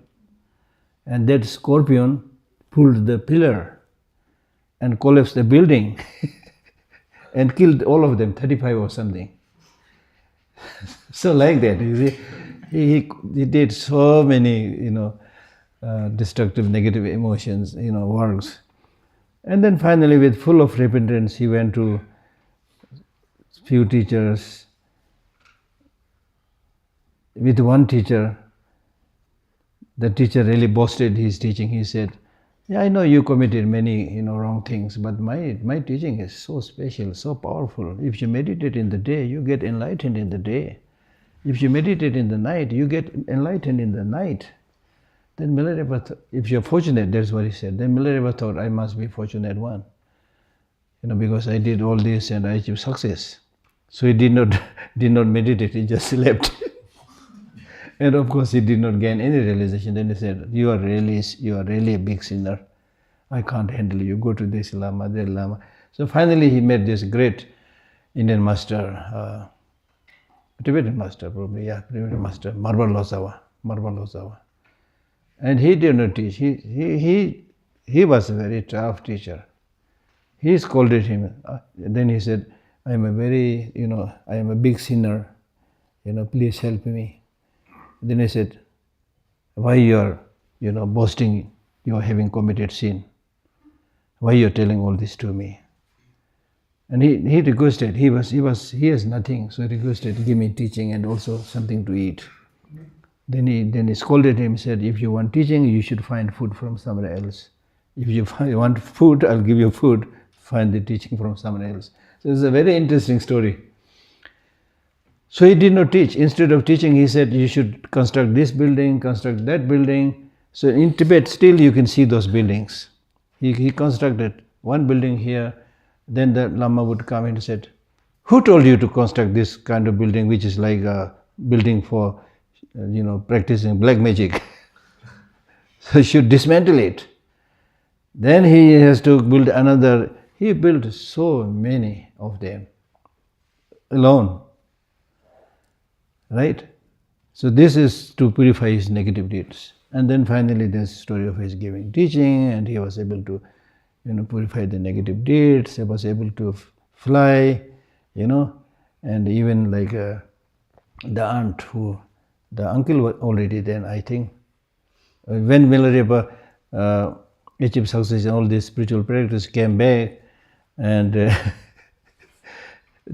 And that scorpion pulled the pillar and collapsed the building and killed all of them, 35 or something. So like that, you see, he did so many, destructive, negative emotions, works. And then finally, with full of repentance, he went to few teachers. With one teacher, the teacher really boasted his teaching. He said, yeah, I know you committed many, wrong things, but my teaching is so special, so powerful. If you meditate in the day, you get enlightened in the day. If you meditate in the night, you get enlightened in the night. Then Milarepa, if you're fortunate, that's what he said. Then Milarepa thought, I must be fortunate one, because I did all this and I achieved success. So he did not meditate, he just slept. And of course, he did not gain any realization. Then he said, you are really a big sinner. I can't handle you. Go to this Lama, that Lama. So finally, he met this great Indian master, Tibetan master probably, Tibetan master, Marbar Losawa. And he did not teach. He was a very tough teacher. He scolded him. Then he said, I am a big sinner. Please help me. Then he said, why you are, boasting you are having committed sin? Why you are telling all this to me? And he requested, he has nothing, so he requested, give me teaching and also something to eat. Then he scolded him, said, if you want teaching, you should find food from somewhere else. If you want food, I'll give you food. Find the teaching from someone else. So it's a very interesting story. So he did not teach. Instead of teaching, he said, you should construct this building, construct that building. So in Tibet, still you can see those buildings. He constructed one building here. Then the Lama would come and said, who told you to construct this kind of building, which is like a building for, practicing black magic? So you should dismantle it. Then he has to build another. He built so many of them alone. Right? So this is to purify his negative deeds. And then finally there's a story of his giving teaching, and he was able to, purify the negative deeds. He was able to fly, and even like the aunt the uncle was already then, I think. When Milarepa achieved success in all this spiritual practice, came back, and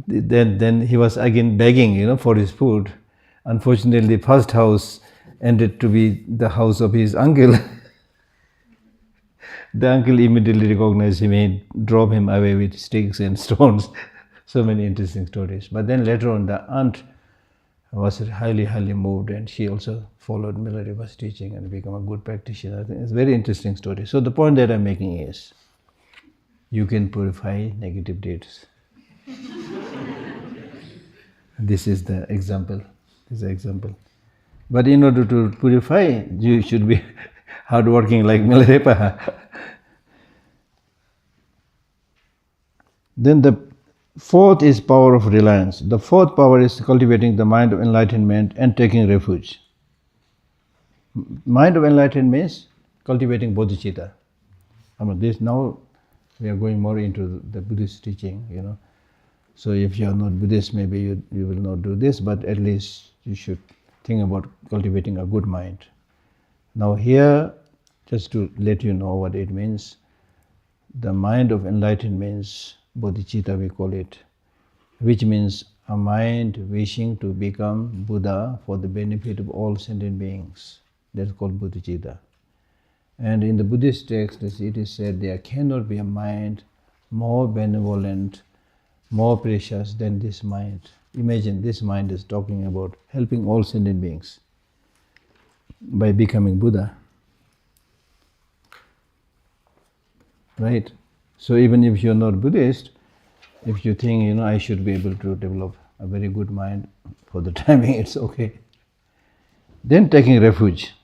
then he was again begging, for his food. Unfortunately, the first house ended to be the house of his uncle. The uncle immediately recognized him and drove him away with sticks and stones. So many interesting stories. But then later on, the aunt was highly, highly moved, and she also followed Milarepa's teaching and became a good practitioner. I think it's a very interesting story. So the point that I'm making is, you can purify negative deeds. This is the example. This is the example. But in order to purify, you should be hardworking like Milarepa. Then the fourth is power of reliance. The fourth power is cultivating the mind of enlightenment and taking refuge. Mind of enlightenment means cultivating bodhicitta. This now we are going more into the Buddhist teaching, So if you are not Buddhist, maybe you will not do this, but at least you should think about cultivating a good mind. Now here, just to let you know what it means, the mind of enlightenment means bodhicitta, we call it, which means a mind wishing to become Buddha for the benefit of all sentient beings. That's called bodhicitta. And in the Buddhist text, it is said there cannot be a mind more benevolent, more precious than this mind. Imagine this mind is talking about helping all sentient beings by becoming Buddha. Right? So even if you're not Buddhist, if you think, I should be able to develop a very good mind for the timing, it's okay. Then taking refuge.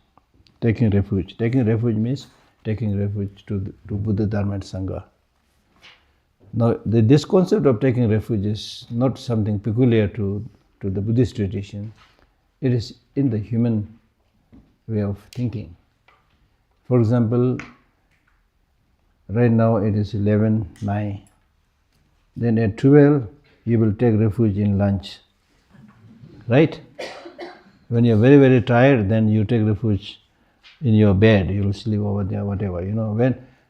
Taking refuge. Taking refuge means taking refuge to Buddha, Dharma and Sangha. Now, this concept of taking refuge is not something peculiar to the Buddhist tradition. It is in the human way of thinking. For example, right now it is 11:09. Then at 12, you will take refuge in lunch. Right? When you're very, very tired, then you take refuge in your bed. You will sleep over there, whatever.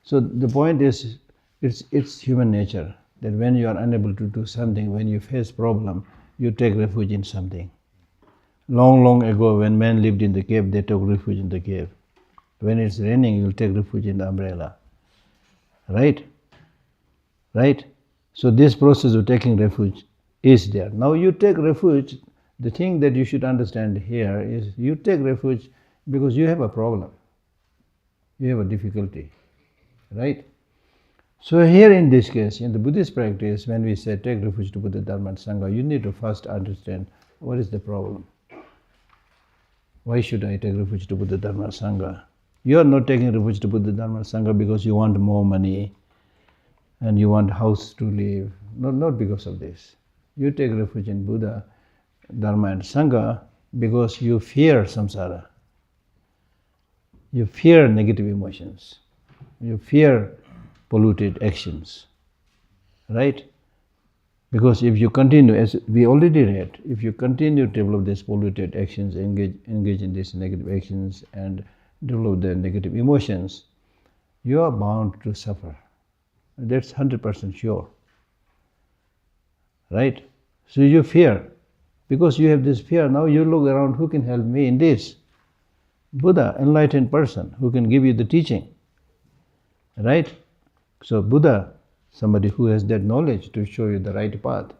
So the point is, it's human nature that when you are unable to do something, when you face problem, you take refuge in something. Long, long ago, when men lived in the cave, they took refuge in the cave. When it's raining, you'll take refuge in the umbrella. Right? Right? So this process of taking refuge is there. Now you take refuge, the thing that you should understand here is you take refuge because you have a problem. You have a difficulty. Right? So here in this case, in the Buddhist practice, when we say take refuge to Buddha, Dharma and Sangha, you need to first understand what is the problem. Why should I take refuge to Buddha, Dharma and Sangha? You are not taking refuge to Buddha, Dharma and Sangha because you want more money and you want house to live. Not because of this. You take refuge in Buddha, Dharma and Sangha because you fear samsara. You fear negative emotions. You fear polluted actions. Right? Because if you continue, as we already read, if you continue to develop these polluted actions, engage in these negative actions and develop the negative emotions, you are bound to suffer. That's 100% sure. Right? So you fear. Because you have this fear, now you look around, who can help me in this? Buddha, enlightened person, who can give you the teaching. right? So Buddha, somebody who has that knowledge to show you the right path.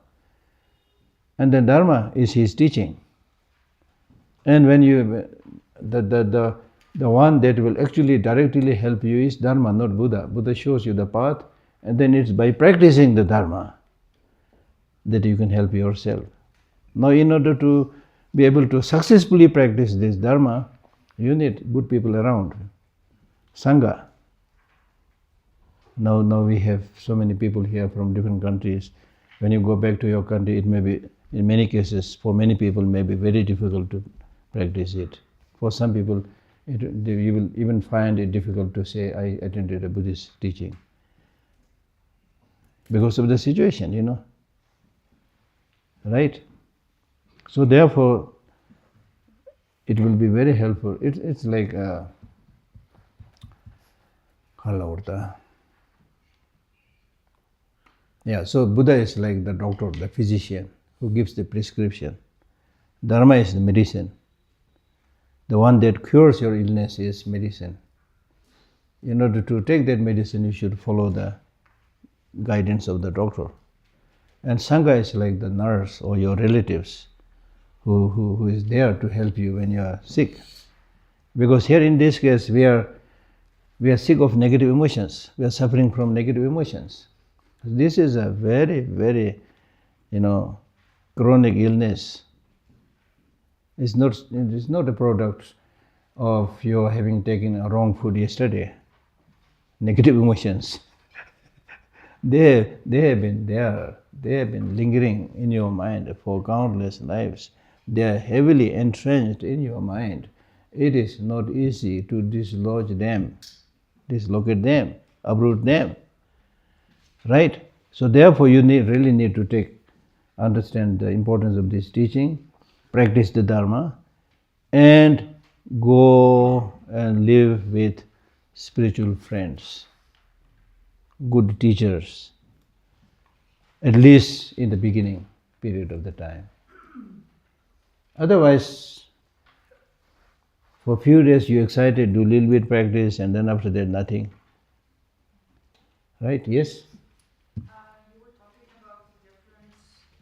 And the Dharma is his teaching. And when you, the one that will actually directly help you is Dharma, not Buddha. Buddha shows you the path, and then it's by practicing the Dharma that you can help yourself. Now, in order to be able to successfully practice this Dharma, you need good people around. Sangha. Now we have so many people here from different countries. When you go back to your country, it may be, in many cases, for many people, may be very difficult to practice it. For some people, you will even find it difficult to say, I attended a Buddhist teaching. Because of the situation, Right? So therefore, it will be very helpful. It's like so Buddha is like the doctor, the physician, who gives the prescription. Dharma is the medicine. The one that cures your illness is medicine. In order to take that medicine, you should follow the guidance of the doctor. And Sangha is like the nurse or your relatives who is there to help you when you are sick. Because here in this case, we are sick of negative emotions. We are suffering from negative emotions. This is a very, very, chronic illness. It's not a product of your having taken a wrong food yesterday. Negative emotions. They have been there. They have been lingering in your mind for countless lives. They are heavily entrenched in your mind. It is not easy to dislocate them, uproot them. Right? So therefore you really need to understand the importance of this teaching, practice the Dharma, and go and live with spiritual friends, good teachers, at least in the beginning period of the time. Otherwise, for a few days you're excited, do a little bit practice, and then after that nothing. Right? Yes? You were talking about the different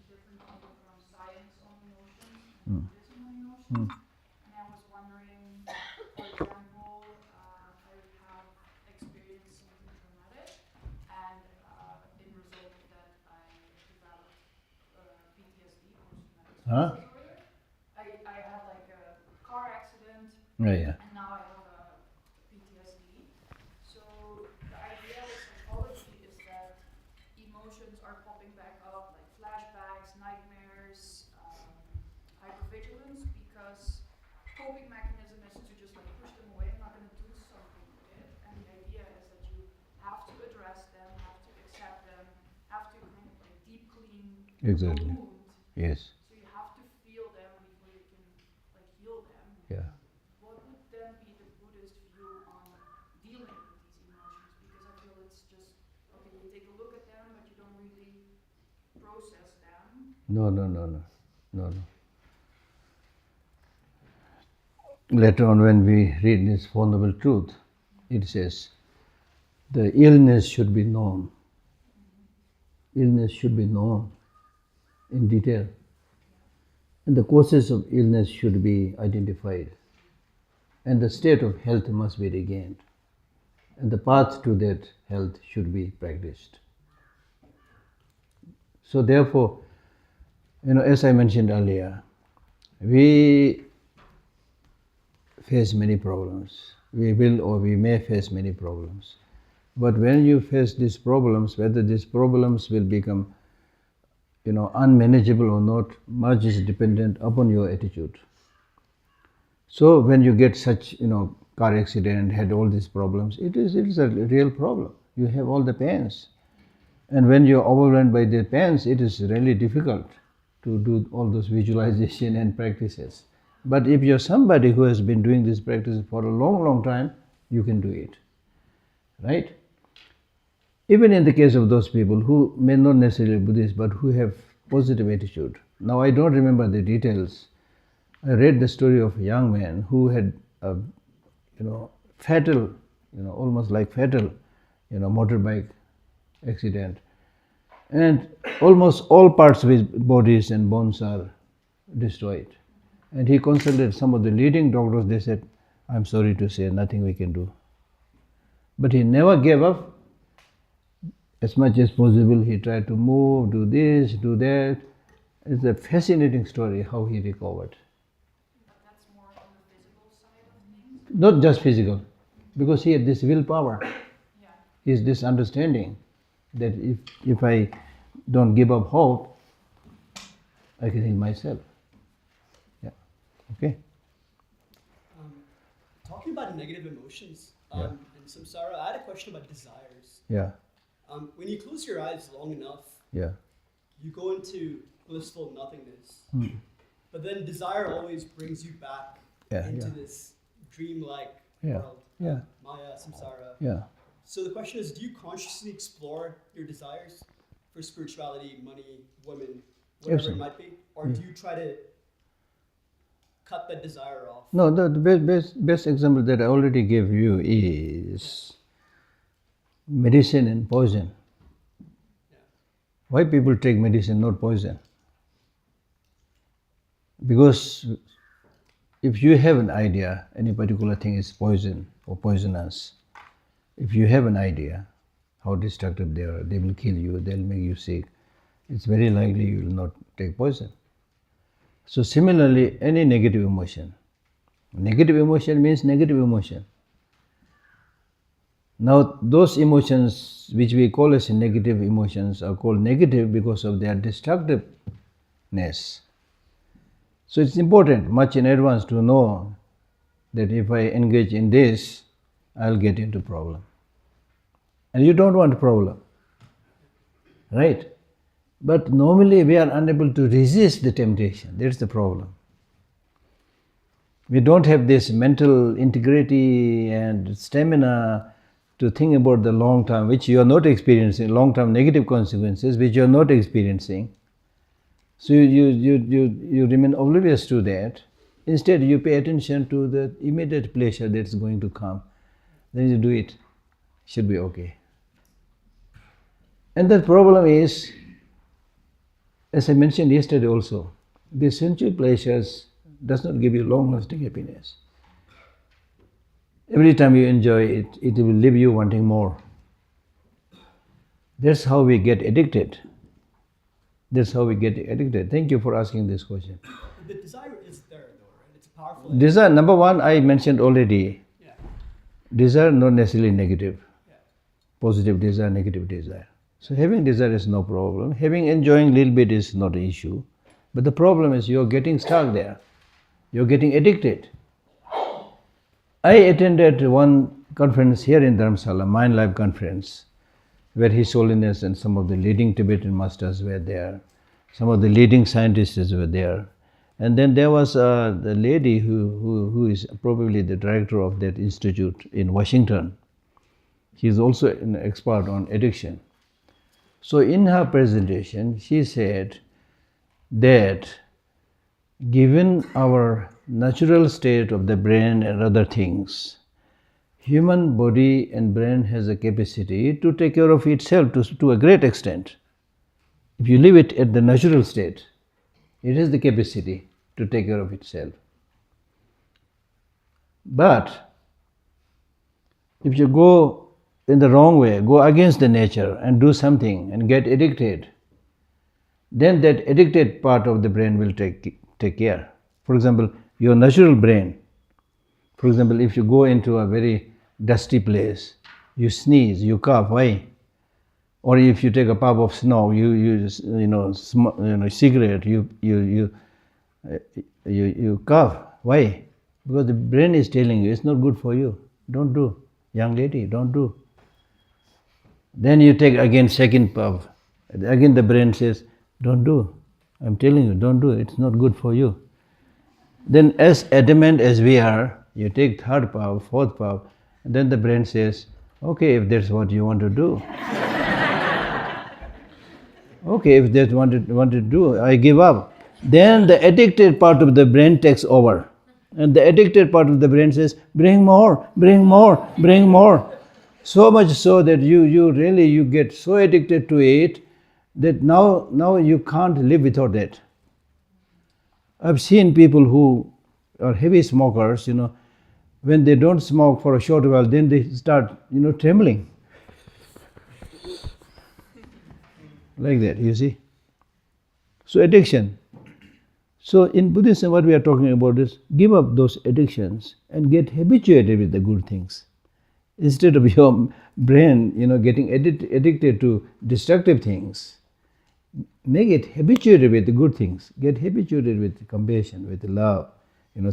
people from science on emotions and Buddhism on emotions. And I was wondering, for example, I have experienced something traumatic, and in result of that, I developed PTSD, post-traumatic stress disorder. I had like a car accident, Yeah. and now I have a PTSD. So the idea with psychology is that emotions are popping back up, like flashbacks, nightmares, hypervigilance, because coping mechanism is to just like push them away. I'm not going to do something with it. And the idea is that you have to address them, have to accept them, have to kind of like deep clean Exactly. the wound. Yes. So you have to feel them before you can like heal them. Yeah. What would then be the Buddhist view on dealing with these emotions? Because I feel it's just, okay, you take a look at them, but you don't really process them. No. Later on, when we read this Four Noble Truth, it says, the illness should be known. Illness should be known in detail. And the causes of illness should be identified. And the state of health must be regained. And the path to that health should be practiced. So therefore, as I mentioned earlier, we face many problems. We will or we may face many problems. But when you face these problems, whether these problems will become unmanageable or not, much is dependent upon your attitude. So when you get such, car accident, had all these problems, it is a real problem. You have all the pains. And when you're overwhelmed by the pains, it is really difficult to do all those visualization and practices. But if you're somebody who has been doing this practice for a long, long time, you can do it. Right? Even in the case of those people who may not necessarily be Buddhist, but who have positive attitude. Now I don't remember the details. I read the story of a young man who had a, fatal, almost like fatal, motorbike accident. And almost all parts of his bodies and bones are destroyed. And he consulted some of the leading doctors. They said, I'm sorry to say, nothing we can do. But he never gave up. As much as possible, he tried to move, do this, do that. It's a fascinating story how he recovered. But that's more on the physical side of things? Not just physical, because he had this willpower. Yeah. He has this understanding that if I don't give up hope, I can heal myself. Yeah. Okay. Talking about negative emotions Yeah. and samsara, I had a question about desires. Yeah. When you close your eyes long enough, Yeah. you go into blissful nothingness. Hmm. But then desire always brings you back Yeah, into yeah. this dream-like Yeah, world. yeah. Maya, samsara. Yeah. So the question is, do you consciously explore your desires for spirituality, money, women, whatever Absolutely. it might be? Or do you try to cut that desire off? No, the best example that I already gave you is medicine and poison. Yeah. Why people take medicine, not poison? Because if you have an idea, any particular thing is poison or poisonous, if you have an idea how destructive they are, they will kill you, they'll make you sick, it's very likely you will not take poison. So similarly, any negative emotion means negative emotion. Now those emotions which we call as negative emotions are called negative because of their destructiveness. So it's important much in advance to know that if I engage in this, I'll get into problem. And you don't want a problem, right? But normally we are unable to resist the temptation. That's the problem. We don't have this mental integrity and stamina to think about the long term, which you are not experiencing, long term negative consequences, which you are not experiencing. So you remain oblivious to that. Instead, you pay attention to the immediate pleasure that's going to come. Then you do it. Should be okay. And the problem is, as I mentioned yesterday also, the sensual pleasures does not give you long-lasting happiness. Every time you enjoy it, it will leave you wanting more. That's how we get addicted. Thank you for asking this question. The desire is there, though, right? It's powerful. Desire, number one, I mentioned already. Yeah. Desire not necessarily negative. Yeah. Positive desire, negative desire. So having desire is no problem. Having enjoying a little bit is not an issue. But the problem is you're getting stuck there. You're getting addicted. I attended one conference here in Dharamsala, Mind Life Conference, where His Holiness and some of the leading Tibetan masters were there. Some of the leading scientists were there. And then there was the lady who is probably the director of that institute in Washington. She is also an expert on addiction. So in her presentation, she said that given our natural state of the brain and other things, human body and brain has a capacity to take care of itself to a great extent. If you leave it at the natural state, it has the capacity to take care of itself. But if you go in the wrong way, go against the nature and do something and get addicted, then that addicted part of the brain will take care. For example, your natural brain, for example, if you go into a very dusty place, you sneeze, you cough, why? Or if you take a puff of snow, cigarette, you cough, why? Because the brain is telling you it's not good for you. Don't do, young lady, don't do. Then you take again second puff. Again the brain says, don't do. I'm telling you, don't do. It's not good for you. Then as adamant as we are, you take third puff, fourth puff, and then the brain says, okay, if that's what you want to do. Okay, if that's what you want to do, I give up. Then the addicted part of the brain takes over. And the addicted part of the brain says, bring more, bring more, bring more. So much so that you really you get so addicted to it that now you can't live without it. I've seen people who are heavy smokers, when they don't smoke for a short while, then they start, trembling. Like that, you see. So addiction. So in Buddhism, what we are talking about is give up those addictions and get habituated with the good things. Instead of your brain, getting addicted to destructive things, make it habituated with the good things. Get habituated with compassion, with love,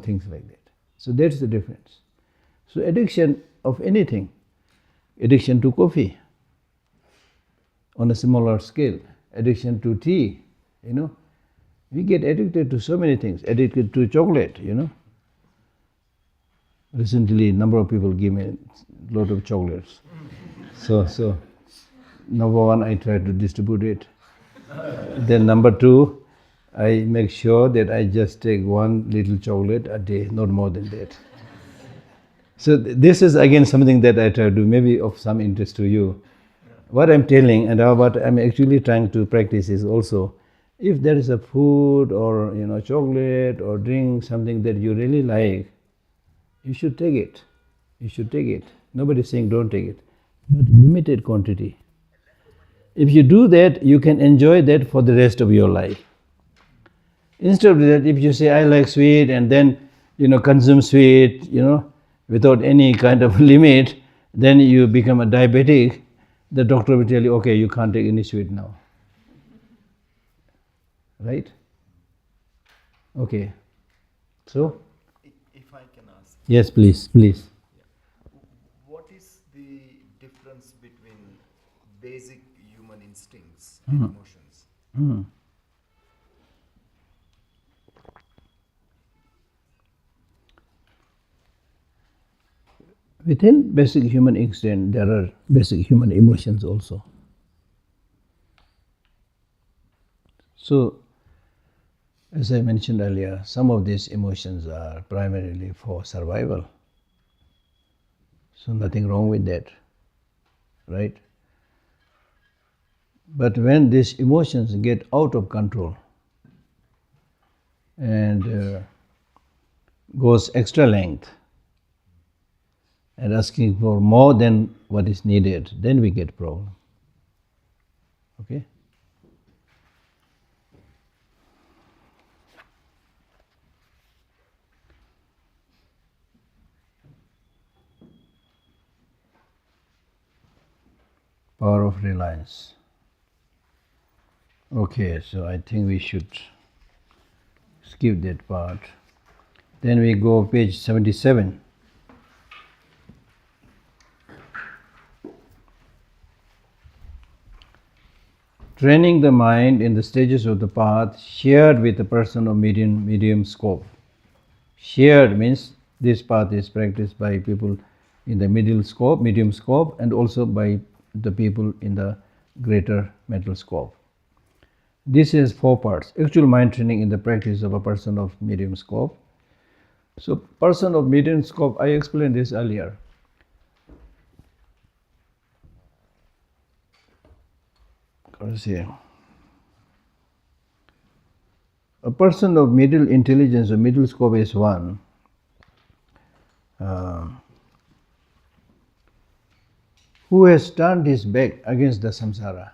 things like that. So that's the difference. So addiction of anything, addiction to coffee on a smaller scale, addiction to tea, we get addicted to so many things, addicted to chocolate, Recently, a number of people give me a lot of chocolates. So number one, I try to distribute it. Then number two, I make sure that I just take one little chocolate a day, not more than that. So this is again something that I try to do, maybe of some interest to you. What I'm telling and what I'm actually trying to practice is also, if there is a food or chocolate or drink, something that you really like, you should take it. You should take it. Nobody is saying don't take it, but limited quantity. If you do that, you can enjoy that for the rest of your life. Instead of that, if you say I like sweet and then consume sweet, without any kind of limit, then you become a diabetic. The doctor will tell you, okay, you can't take any sweet now. Right? Okay. So? If I can ask. Yes, please. What is the difference between basic human instincts Mm-hmm. and emotions? Within basic human instinct, there are basic human emotions also. So, as I mentioned earlier, some of these emotions are primarily for survival. So nothing wrong with that, right? But when these emotions get out of control and goes extra length and asking for more than what is needed, then we get problem. Okay? Power of reliance. Okay, so I think we should skip that part. Then we go page 77. Training the mind in the stages of the path shared with a person of medium scope. Shared means this path is practiced by people in the medium scope, and also by the people in the greater mental scope. This has 4 parts. Actual mind training in the practice of a person of medium scope. So, person of medium scope, I explained this earlier. A person of middle intelligence or middle scope is one who has turned his back against the samsara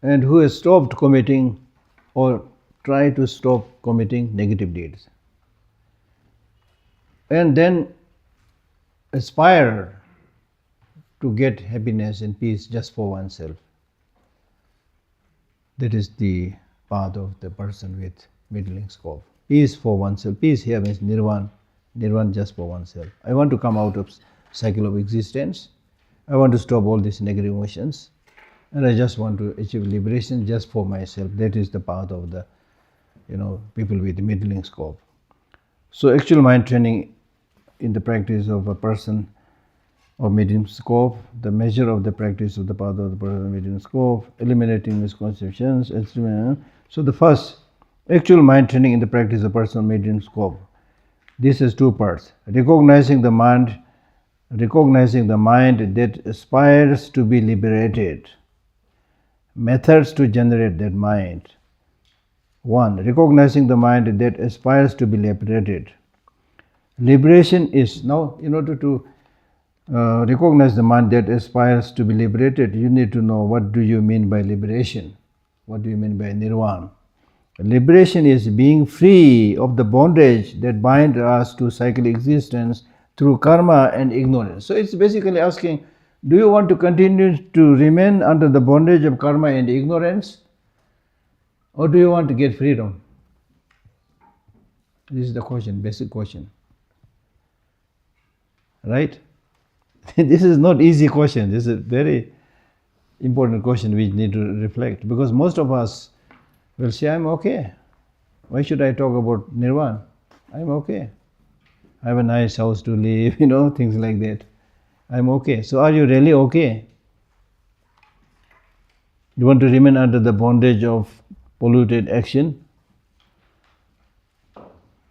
and who has stopped committing or try to stop committing negative deeds, and then aspire to get happiness and peace just for oneself. That is the path of the person with middling scope. Peace for oneself. Peace here means nirvana. Nirvana just for oneself. I want to come out of cycle of existence. I want to stop all these negative emotions, and I just want to achieve liberation just for myself. That is the path of the people with middling scope. So actual mind training in the practice of a person of medium scope, the measure of the practice of the path of the person of medium scope, eliminating misconceptions, etc. So the first, actual mind training in the practice of person of medium scope. This has 2 parts. Recognizing the mind recognizing the mind that aspires to be liberated. Methods to generate that mind. 1. Recognizing the mind that aspires to be liberated. Liberation is, now in order to recognize the mind that aspires to be liberated, you need to know what do you mean by liberation. What do you mean by nirvana? Liberation is being free of the bondage that binds us to cyclic existence through karma and ignorance. So it's basically asking, do you want to continue to remain under the bondage of karma and ignorance? Or do you want to get freedom? This is the question, basic question. Right? This is not easy question. This is a very important question we need to reflect, because most of us will say, I'm okay. Why should I talk about nirvana? I'm okay. I have a nice house to live, things like that. I'm okay. So are you really okay? You want to remain under the bondage of polluted action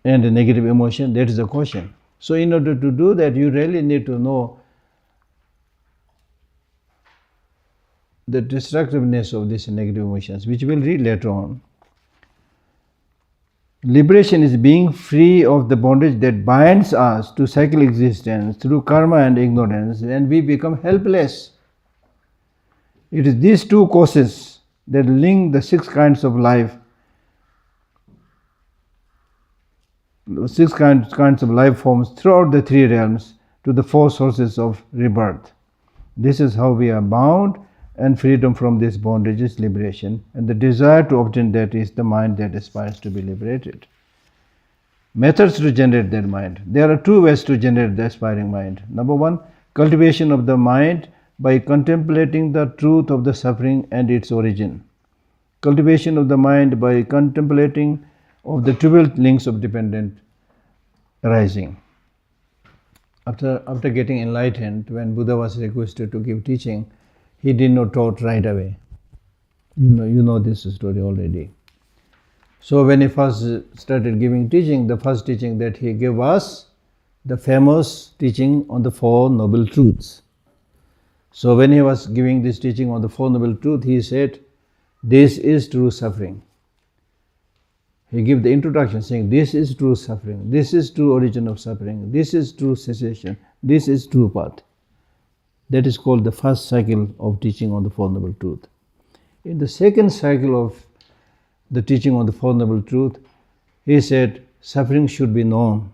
and a negative emotion? That is the question. So in order to do that, you really need to know the destructiveness of these negative emotions, which we'll read later on. Liberation is being free of the bondage that binds us to cyclic existence through karma and ignorance, and we become helpless. It is these two causes that link the 6 kinds of life, 6 kinds of life forms throughout the 3 realms to the 4 sources of rebirth. This is how we are bound, and freedom from this bondage is liberation, and the desire to obtain that is the mind that aspires to be liberated. Methods to generate that mind. There are 2 ways to generate the aspiring mind. Number 1, cultivation of the mind by contemplating the truth of the suffering and its origin. Cultivation of the mind by contemplating of the 12 links of dependent arising. After getting enlightened, when Buddha was requested to give teaching, he did not taught right away. You know this story already. So when he first started giving teaching, the first teaching that he gave was the famous teaching on the 4 noble truths. So when he was giving this teaching on the 4 noble truths, he said, this is true suffering. He gave the introduction saying, this is true suffering, this is true origin of suffering, this is true cessation, this is true path. That is called the first cycle of teaching on the 4 noble truth. In the second cycle of the teaching on the 4 noble truth, he said suffering should be known.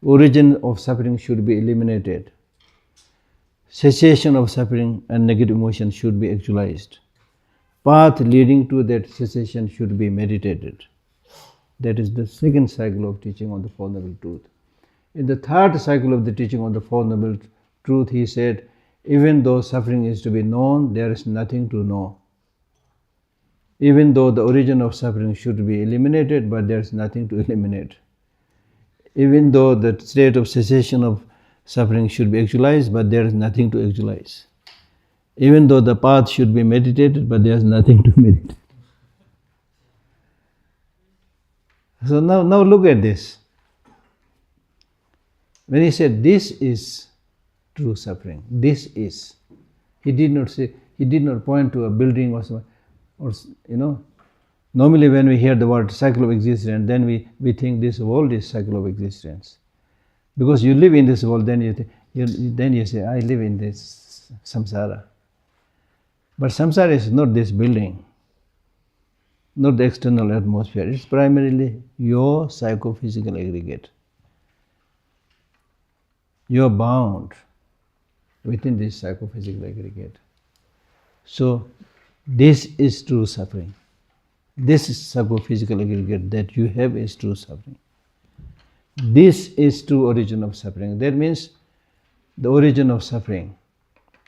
Origin of suffering should be eliminated. Cessation of suffering and negative emotion should be actualized. Path leading to that cessation should be meditated. That is the second cycle of teaching on the 4 noble truth. In the third cycle of the teaching on the 4 noble truth, he said, even though suffering is to be known, there is nothing to know. Even though the origin of suffering should be eliminated, but there is nothing to eliminate. Even though the state of cessation of suffering should be actualized, but there is nothing to actualize. Even though the path should be meditated, but there is nothing to meditate. So now look at this. When he said, this is true suffering, this is, he did not point to a building or something. Or, normally when we hear the word cycle of existence, then we think this world is cycle of existence. Because you live in this world, then you say, I live in this samsara. But samsara is not this building, not the external atmosphere. It's primarily your psychophysical aggregate. You are bound within this psychophysical aggregate. So this is true suffering. This is psychophysical aggregate that you have is true suffering. This is true origin of suffering. That means the origin of suffering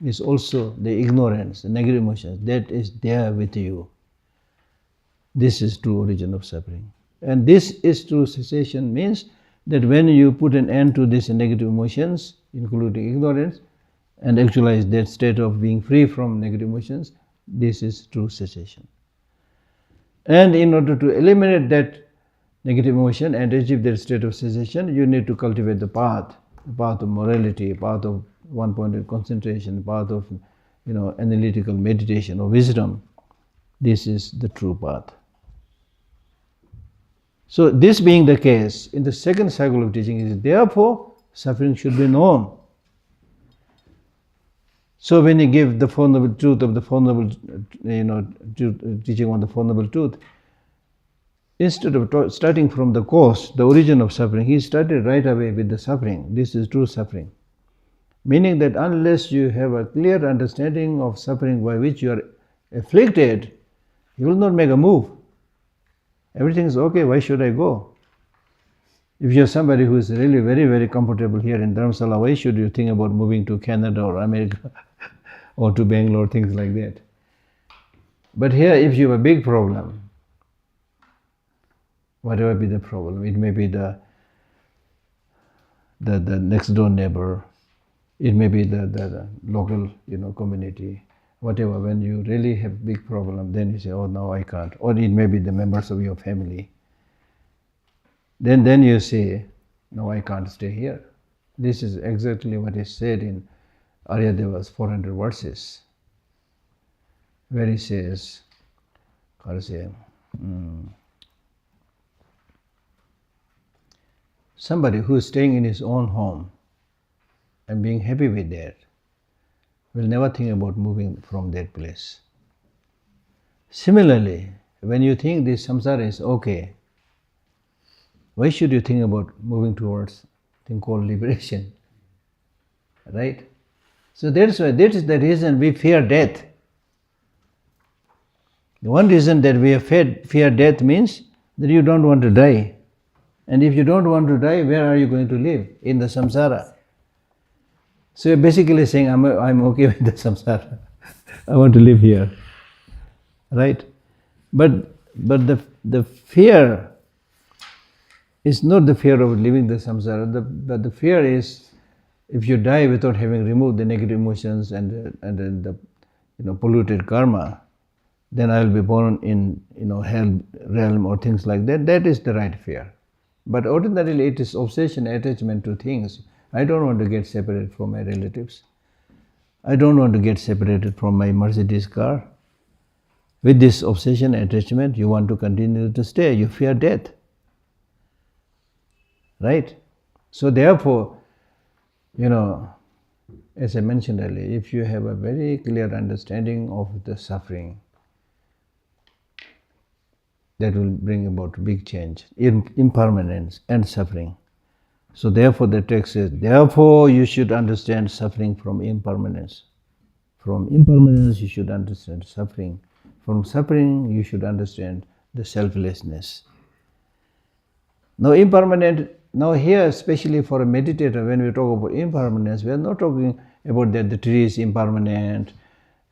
is also the ignorance, the negative emotions that is there with you. This is true origin of suffering. And this is true cessation means that when you put an end to these negative emotions, including ignorance, and actualize that state of being free from negative emotions, this is true cessation. And in order to eliminate that negative emotion and achieve that state of cessation, you need to cultivate the path. path of morality, path of one-pointed concentration, path of analytical meditation or wisdom. This is the true path. So this being the case, in the second cycle of teaching is therefore suffering should be known. So when you give the Four Noble Truth of the Four Noble, teaching on the Four Noble Truth, instead of starting from the cause, the origin of suffering, he started right away with the suffering. This is true suffering. Meaning that unless you have a clear understanding of suffering by which you are afflicted, you will not make a move. Everything is okay, why should I go? If you're somebody who is really very, very comfortable here in Dharamsala, why should you think about moving to Canada or America or to Bangalore, things like that? But here, if you have a big problem, whatever be the problem, it may be the next door neighbor, it may be the local community, whatever. When you really have big problem, then you say, oh no, I can't. Or it may be the members of your family. Then you say, no, I can't stay here. This is exactly what is said in Aryadeva's 400 verses, where he says, how to say, somebody who is staying in his own home and being happy with that will never think about moving from that place. Similarly, when you think this samsara is okay, why should you think about moving towards a thing called liberation? Right? So that is the reason we fear death. The one reason that we fear death means that you don't want to die. And if you don't want to die, where are you going to live? In the samsara. So you're basically saying, I'm okay with the samsara. I want to live here. Right? But the fear is not the fear of leaving the samsara, but the fear is if you die without having removed the negative emotions and the polluted karma, then I will be born in hell realm or things like that. That is the right fear. But ordinarily it is obsession, attachment to things. I don't want to get separated from my relatives. I don't want to get separated from my Mercedes car. With this obsession, attachment, you want to continue to stay. You fear death. Right? So therefore, as I mentioned earlier, if you have a very clear understanding of the suffering, that will bring about big change, impermanence and suffering. So therefore the text says, therefore you should understand suffering from impermanence. From impermanence you should understand suffering. From suffering you should understand the selflessness. Now here, especially for a meditator, when we talk about impermanence, we are not talking about that the tree is impermanent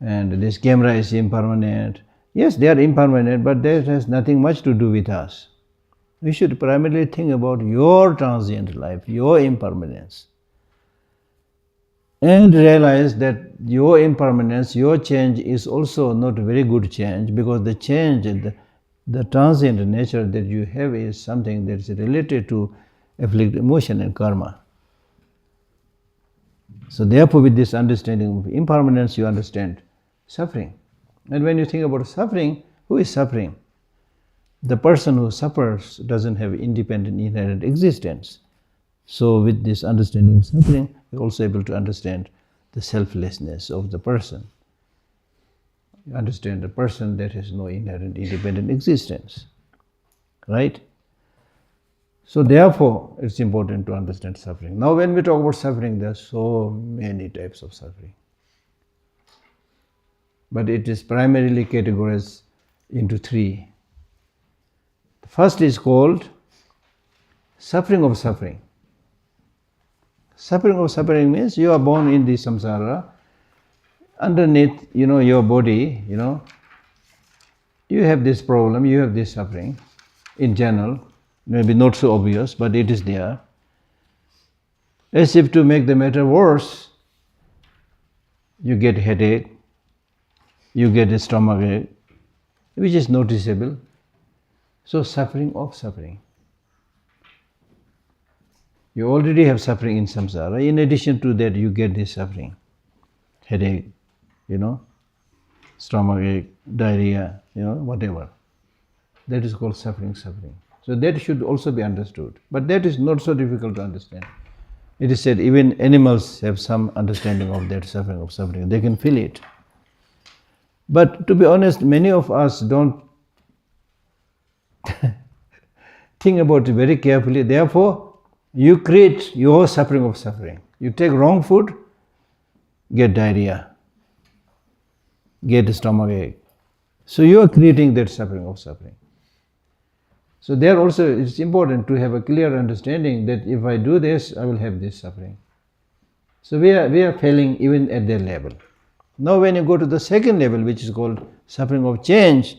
and this camera is impermanent. Yes, they are impermanent, but that has nothing much to do with us. We should primarily think about your transient life, your impermanence. And realize that your impermanence, your change is also not a very good change, because the change, the transient nature that you have is something that is related to afflicted emotion and karma. So therefore with this understanding of impermanence, you understand suffering. And when you think about suffering, who is suffering? The person who suffers doesn't have independent inherent existence. So with this understanding of suffering, you're also able to understand the selflessness of the person. You understand the person that has no inherent independent existence. Right? So therefore, it's important to understand suffering. Now when we talk about suffering, there are so many types of suffering. But it is primarily categorized into three. The first is called suffering of suffering. Suffering of suffering means you are born in the samsara. Underneath, your body, you have this problem, you have this suffering in general. Maybe not so obvious, but it is there. As if to make the matter worse, you get headache, you get a stomachache, which is noticeable. So suffering of suffering. You already have suffering in samsara. In addition to that, you get this suffering. Headache, stomach ache, diarrhea, whatever. That is called suffering. So that should also be understood. But that is not so difficult to understand. It is said even animals have some understanding of that suffering. They can feel it. But to be honest, many of us don't think about it very carefully. Therefore, you create your suffering. You take wrong food, get diarrhea, get a stomach ache. So you are creating that suffering. So there also it's important to have a clear understanding that if I do this, I will have this suffering. So we are failing even at that level. Now when you go to the second level, which is called suffering of change,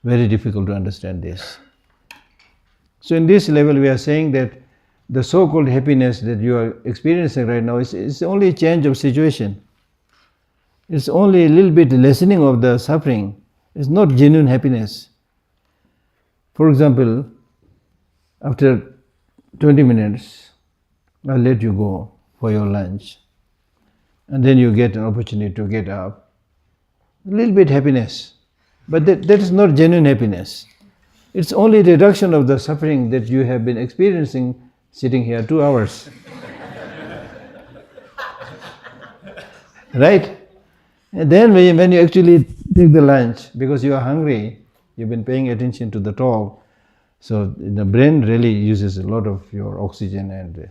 very difficult to understand this. So in this level we are saying that the so-called happiness that you are experiencing right now is only a change of situation. It's only a little bit lessening of the suffering. It's not genuine happiness. For example, after 20 minutes, I'll let you go for your lunch. And then you get an opportunity to get up. A little bit happiness. But that is not genuine happiness. It's only reduction of the suffering that you have been experiencing sitting here 2 hours. Right? And then when you actually take the lunch, because you are hungry, you've been paying attention to the talk, so the brain really uses a lot of your oxygen and a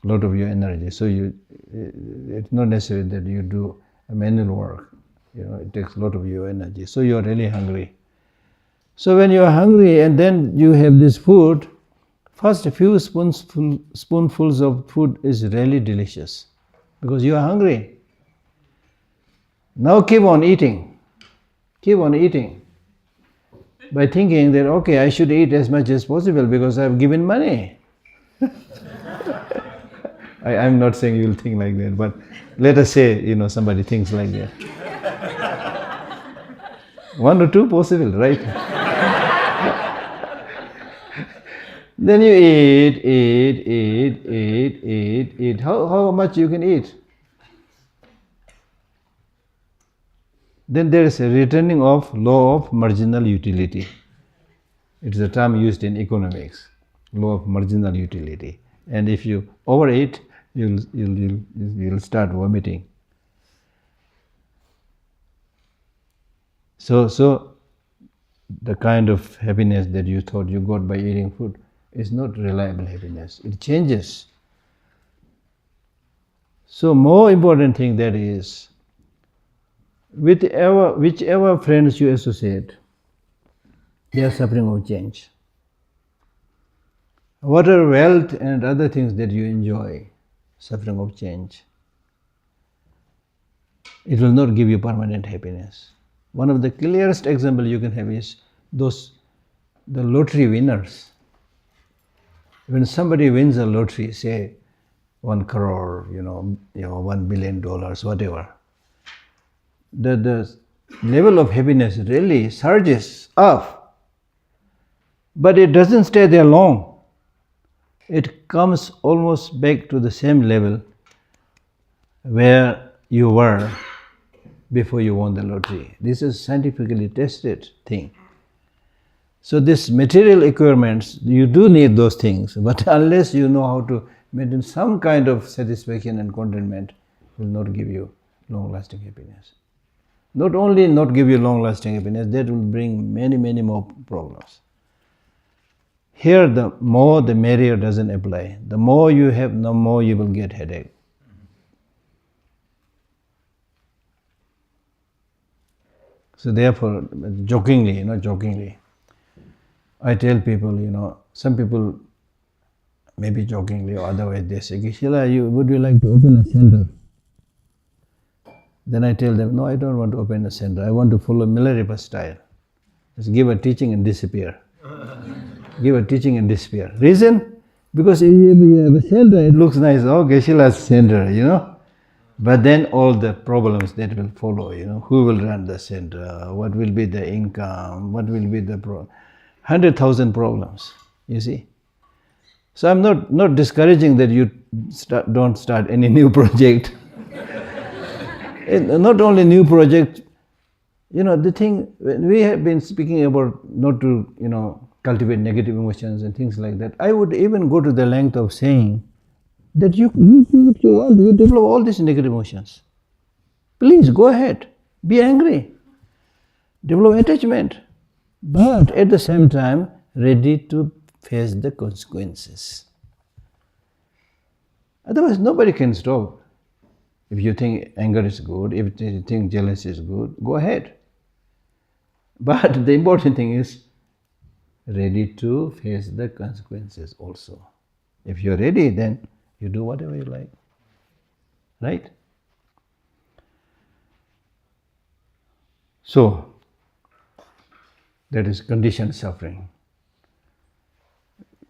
lot of your energy. So it's not necessary that you do a manual work. It takes a lot of your energy. So you are really hungry. So when you are hungry and then you have this food, first a few spoonfuls of food is really delicious because you are hungry. Now keep on eating. By thinking that, okay, I should eat as much as possible because I have given money. I'm not saying you will think like that, but let us say, somebody thinks like that. 1 or 2 possible, right? Then you eat. How much you can eat? Then there is a returning of law of marginal utility. It is a term used in economics, law of marginal utility. And if you overeat, you'll start vomiting. So the kind of happiness that you thought you got by eating food is not reliable happiness. It changes. So more important thing that is, whichever friends you associate, they are suffering of change. Whatever wealth and other things that you enjoy, suffering of change. It will not give you permanent happiness. One of the clearest example you can have is the lottery winners. When somebody wins a lottery, say 1 crore, $1 billion, whatever, the level of happiness really surges up, but it doesn't stay there long. It comes almost back to the same level where you were before you won the lottery. This is scientifically tested thing. So this material requirements, you do need those things, but unless you know how to maintain some kind of satisfaction and contentment, it will not give you long-lasting happiness. Not only not give you long-lasting happiness, that will bring many, many more problems. Here, the more the merrier doesn't apply. The more you have, the more you will get headache. So therefore, jokingly, I tell people, some people, maybe jokingly or otherwise, they say, Geshe, would you like to open a center? Then I tell them, no, I don't want to open a center. I want to follow Milarepa style. Just give a teaching and disappear. Give a teaching and disappear. Reason? Because if you have a center, it looks nice. Oh, Geshe-la's center, But then all the problems that will follow, who will run the center, what will be the income, what will be the 100,000 problems, you see. So I'm not discouraging that you don't start any new project. Not only new project, the thing, we have been speaking about not to, cultivate negative emotions and things like that. I would even go to the length of saying that you develop all these negative emotions. Please go ahead, be angry, develop attachment, but at the same time, ready to face the consequences. Otherwise, nobody can stop. If you think anger is good, if you think jealousy is good, go ahead. But the important thing is ready to face the consequences also. If you're ready, then you do whatever you like. Right? So, that is conditioned suffering.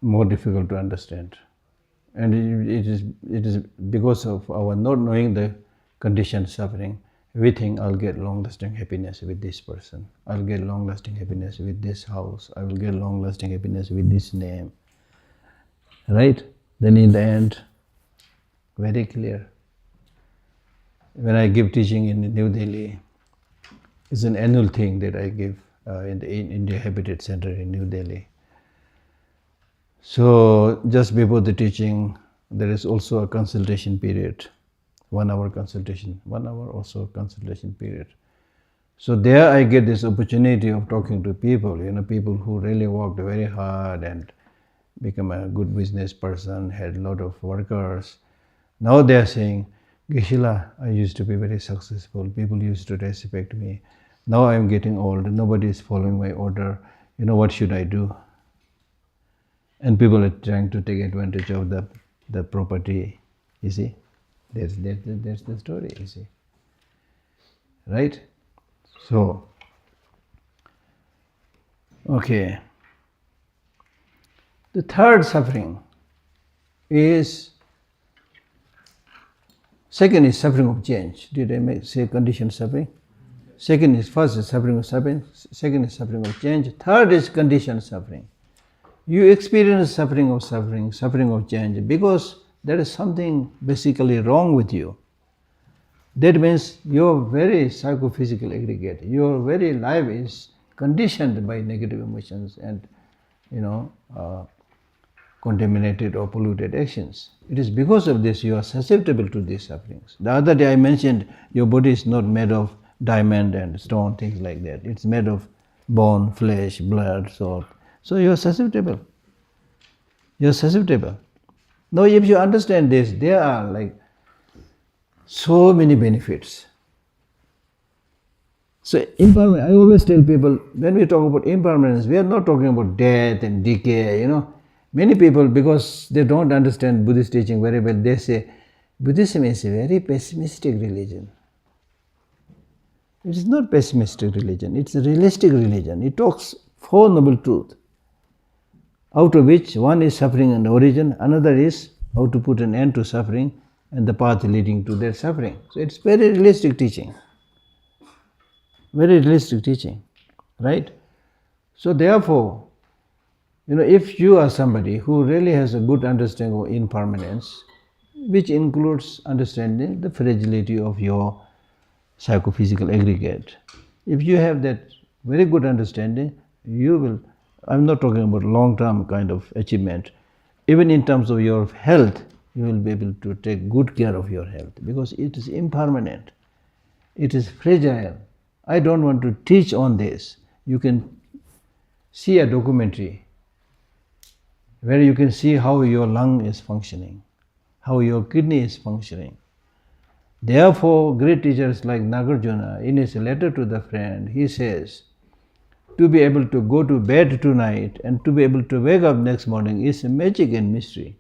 More difficult to understand. And it is because of our not knowing the conditioned suffering, we think I'll get long-lasting happiness with this person. I'll get long-lasting happiness with this house. I will get long-lasting happiness with this name. Right? Then in the end, very clear. When I give teaching in New Delhi, it's an annual thing that I give in the India Habitat Center in New Delhi. So just before the teaching, there is also a consultation period, 1 hour consultation, 1 hour also consultation period. So there I get this opportunity of talking to people, people who really worked very hard and become a good business person, had a lot of workers. Now they are saying, Geshe, I used to be very successful, people used to respect me. Now I am getting old, nobody is following my order, what should I do? And people are trying to take advantage of the property, you see. That's the story, you see. Right? So, okay. The third suffering is, second is suffering of change. Did I say conditioned suffering? First is suffering of suffering, second is suffering of change, third is conditioned suffering. You experience suffering of change, because there is something basically wrong with you. That means your very psychophysical aggregate, your very life is conditioned by negative emotions and, contaminated or polluted actions. It is because of this you are susceptible to these sufferings. The other day I mentioned your body is not made of diamond and stone, things like that. It's made of bone, flesh, blood, salt. So you are susceptible. You are susceptible. Now if you understand this, there are like so many benefits. So impermanence, I always tell people, when we talk about impermanence, we are not talking about death and decay, Many people, because they don't understand Buddhist teaching very well, they say, Buddhism is a very pessimistic religion. It is not pessimistic religion, it's a realistic religion. It talks Four Noble Truths, out of which one is suffering and origin, another is how to put an end to suffering and the path leading to that suffering. So it's very realistic teaching. Very realistic teaching, right? So therefore, if you are somebody who really has a good understanding of impermanence, which includes understanding the fragility of your psychophysical aggregate, if you have that very good understanding, you will, I'm not talking about long-term kind of achievement, even in terms of your health, you will be able to take good care of your health, because it is impermanent, it is fragile. I don't want to teach on this. You can see a documentary where you can see how your lung is functioning, how your kidney is functioning. Therefore, great teachers like Nagarjuna, in his letter to the friend, he says, to be able to go to bed tonight and to be able to wake up next morning is a magic and mystery,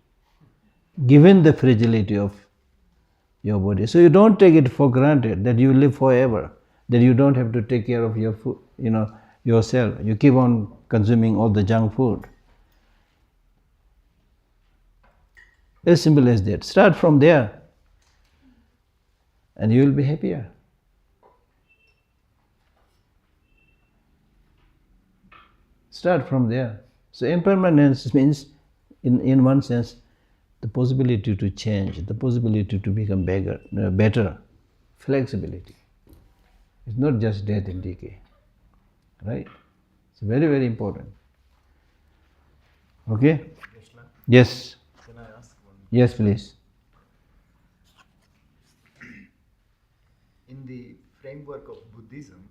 given the fragility of your body. So you don't take it for granted that you live forever, that you don't have to take care of your food, yourself. You keep on consuming all the junk food. As simple as that. Start from there and you will be happier. Start from there. So impermanence means in one sense, the possibility to change, the possibility to become better, flexibility. It's not just death and decay, right? It's very, very important. Okay? Yes. Can I ask one? Yes, please. In the framework of Buddhism,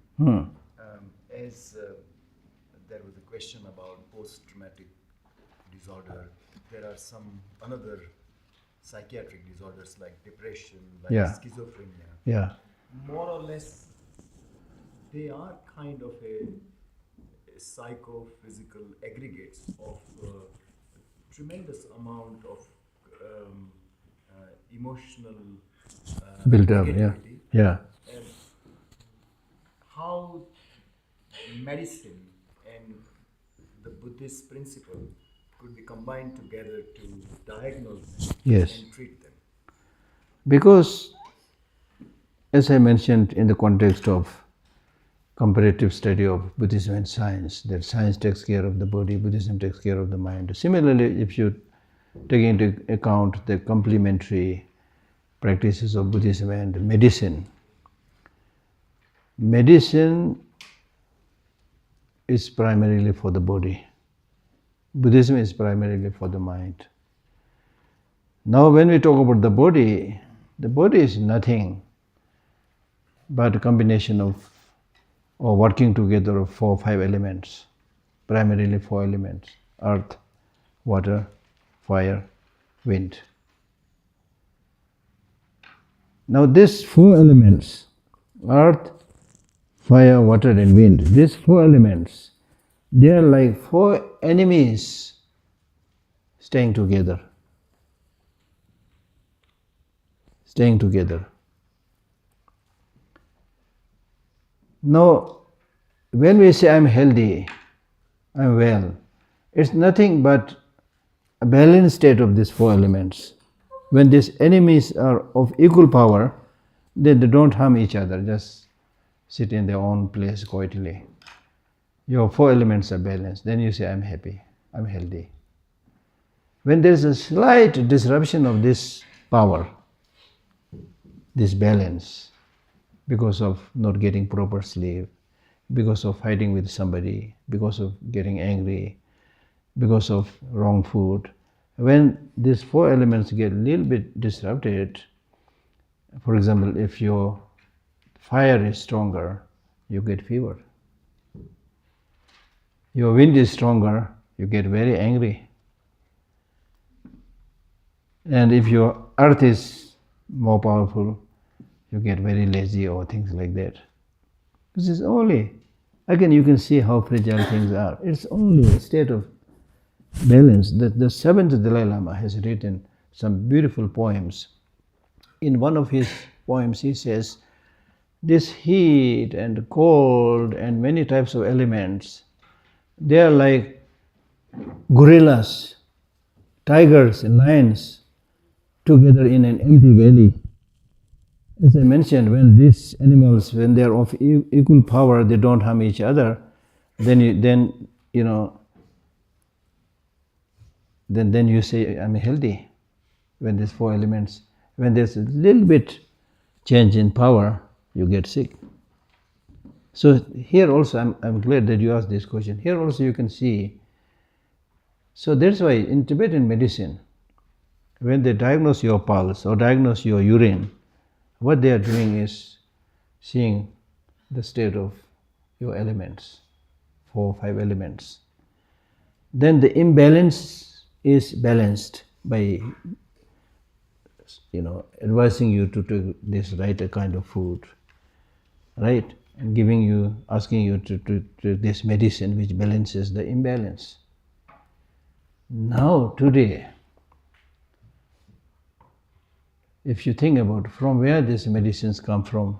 as there was a question about post-traumatic disorder, there are some another psychiatric disorders like depression, like Yeah. schizophrenia. Yeah. More or less, they are kind of a psychophysical aggregates of tremendous amount of emotional Build up, yeah. negativity. Yeah. And how medicine and the Buddhist principle could be combined together to diagnose them Yes. and treat them. Because, as I mentioned in the context of comparative study of Buddhism and science, that science takes care of the body, Buddhism takes care of the mind. Similarly, if you take into account the complementary practices of Buddhism and medicine, medicine is primarily for the body. Buddhism is primarily for the mind. Now when we talk about the body is nothing but a combination of, or working together of 4 or 5 elements, primarily 4 elements: earth, water, fire, wind. Now these 4 elements, earth, fire, water and wind, these 4 elements, they are like 4 enemies staying together. Staying together. Now, when we say I'm healthy, I'm well, it's nothing but a balanced state of these 4 elements. When these enemies are of equal power, then they don't harm each other, just sit in their own place quietly. Your 4 elements are balanced, then you say I'm happy, I'm healthy. When there is a slight disruption of this power, this balance, because of not getting proper sleep, because of fighting with somebody, because of getting angry, because of wrong food, when these 4 elements get a little bit disrupted, for example, if your fire is stronger, you get fever. Your wind is stronger, you get very angry. And if your earth is more powerful, you get very lazy or things like that. This is only, again you can see how fragile things are. It's only a state of balance. The 7th Dalai Lama has written some beautiful poems. In one of his poems he says, this heat and cold and many types of elements, they are like gorillas, tigers and lions together in an empty valley. As I mentioned, when these animals, when they are of equal power, they don't harm each other, then you say I'm healthy. When these 4 elements, when there's a little bit change in power, you get sick. So here also, I'm glad that you asked this question. Here also you can see. So that's why in Tibetan medicine, when they diagnose your pulse or diagnose your urine, what they are doing is seeing the state of your elements, 4 or 5 elements. Then the imbalance is balanced by advising you to take this right kind of food, right? And asking you to take this medicine which balances the imbalance. Now today, if you think about from where these medicines come from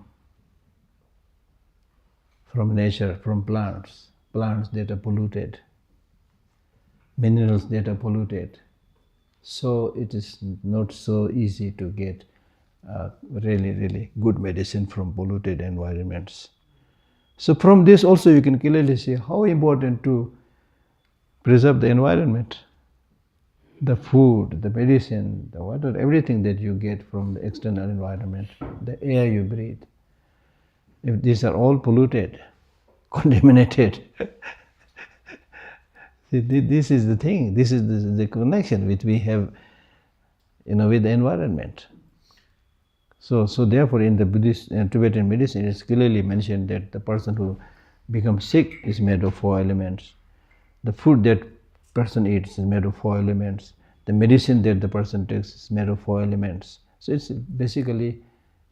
nature, from plants that are polluted, minerals that are polluted. So it is not so easy to get really, really good medicine from polluted environments. So from this also you can clearly see how important to preserve the environment. The food, the medicine, the water, everything that you get from the external environment, the air you breathe, if these are all polluted, contaminated, this is the thing, this is the connection which we have, with the environment. So therefore in the Buddhist and Tibetan medicine, it's clearly mentioned that the person who becomes sick is made of 4 elements. The food that person eats is made of 4 elements. The medicine that the person takes is made of 4 elements. So it's basically,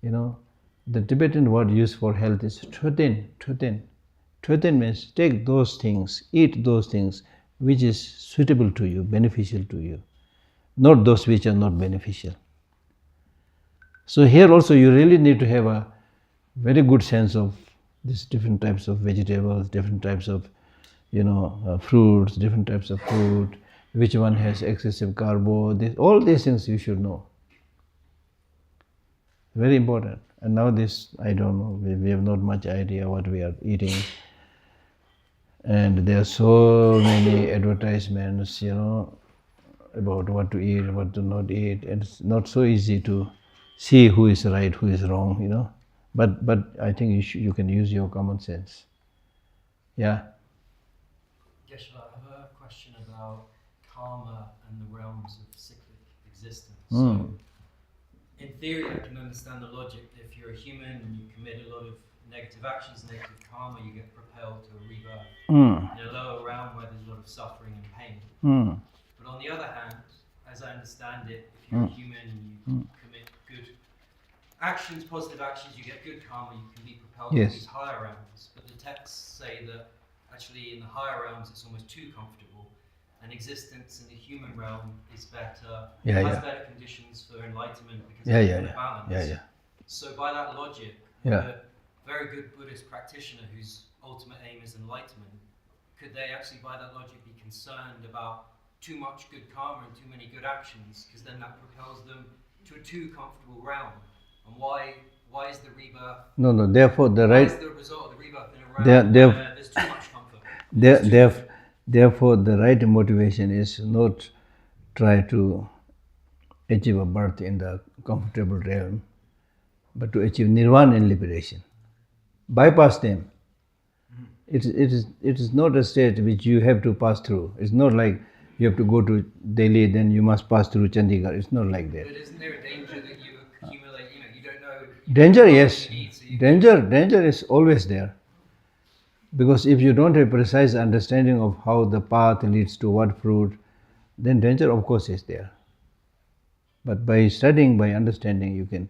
the Tibetan word used for health is choten. Choten means take those things, eat those things which is suitable to you, beneficial to you, not those which are not beneficial. So here also you really need to have a very good sense of these different types of vegetables, different types of fruits, different types of food, which one has excessive carbo, all these things you should know. Very important. And now this, I don't know, we have not much idea what we are eating. And there are so many advertisements, about what to eat, what to not eat. And it's not so easy to see who is right, who is wrong, But I think you can use your common sense. Yeah. Geshe, I have a question about karma and the realms of cyclic existence. Mm. So, in theory, I can understand the logic that if you're a human and you commit a lot of negative actions, negative karma, you get propelled to a rebirth in a lower realm where there's a lot of suffering and pain. But on the other hand, as I understand it, if you're a human and you commit good actions, positive actions, you get good karma, you can be propelled to these higher realms. But the texts say that actually in the higher realms it's almost too comfortable, and existence in the human realm is better, has better conditions for enlightenment because it's balance. So by that logic, a very good Buddhist practitioner whose ultimate aim is enlightenment, could they actually by that logic be concerned about too much good karma and too many good actions, because then that propels them to a too comfortable realm? And why is the rebirth? No. Therefore, the right. Why is the result of the rebirth in a realm where there's too much comfort? Therefore, the right motivation is not try to achieve a birth in the comfortable realm, but to achieve nirvana and liberation. Bypass them. It is not a state which you have to pass through. It's not like you have to go to Delhi, then you must pass through Chandigarh. It's not like that. But isn't there a danger that you accumulate, you don't know... Danger, yes. Danger is always there. Because if you don't have precise understanding of how the path leads to what fruit, then danger of course is there. But by studying, by understanding, you can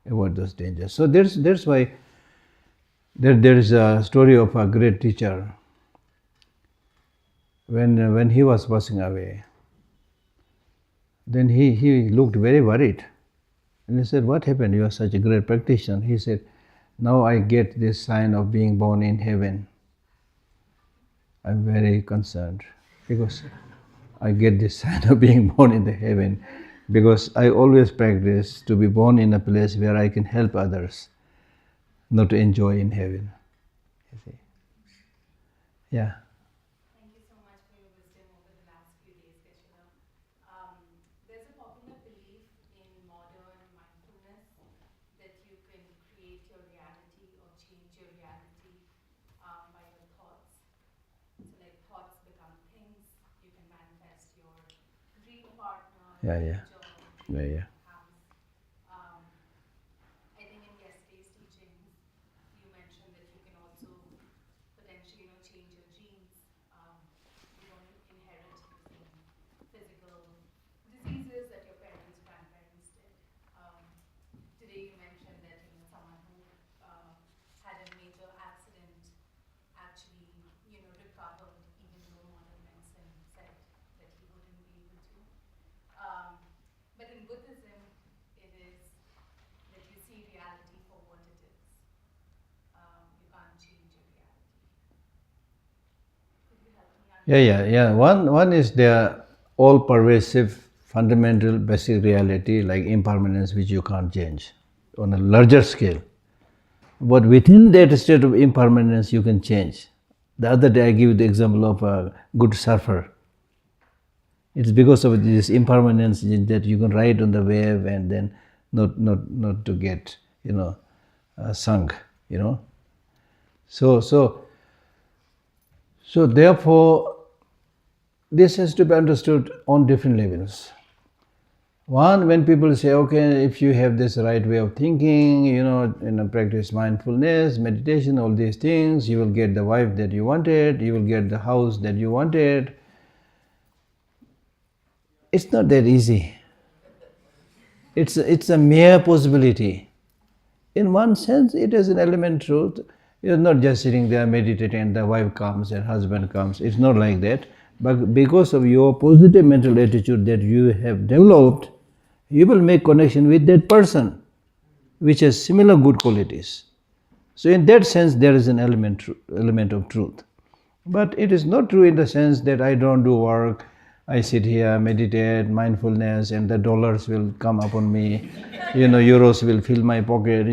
avoid those dangers. So that's why there is a story of a great teacher. When he was passing away, then he looked very worried. And he said, "What happened? You are such a great practitioner." He said, "Now I get this sign of being born in heaven. I'm very concerned because I get this sign of being born in the heaven because I always practice to be born in a place where I can help others, not to enjoy in heaven." You see? Yeah. Thank you so much for your wisdom over the last few days, Geshe. There's a popular belief in modern mindfulness that you can create your reality or change your reality by your thoughts. So like thoughts become things, you can manifest your dream partner, Yeah. job, house. I think in yesterday's teachings, you mentioned that you can also potentially, change your genes. You don't inherit the same physical diseases that your parents, grandparents did. Today you mentioned that someone who had a major accident actually recovered, even though modern medicine said that he wouldn't be able to. But in Buddhism, it is that you see reality for what it is. You can't change your reality. Could you help me understand? Yeah. One is the all-pervasive, fundamental, basic reality like impermanence, which you can't change on a larger scale. But within that state of impermanence, you can change. The other day I give you the example of a good surfer. It's because of this impermanence that you can ride on the wave and then not to get, sunk, So therefore, this has to be understood on different levels. One, when people say, okay, if you have this right way of thinking, practice mindfulness, meditation, all these things, you will get the wife that you wanted, you will get the house that you wanted. It's not that easy. It's a mere possibility. In one sense, it is an element truth. You're not just sitting there meditating and the wife comes and husband comes. It's not like that. But because of your positive mental attitude that you have developed, you will make connection with that person which has similar good qualities. So in that sense, there is an element of truth. But it is not true in the sense that I don't do work, I sit here, meditate, mindfulness, and the dollars will come upon me, euros will fill my pocket,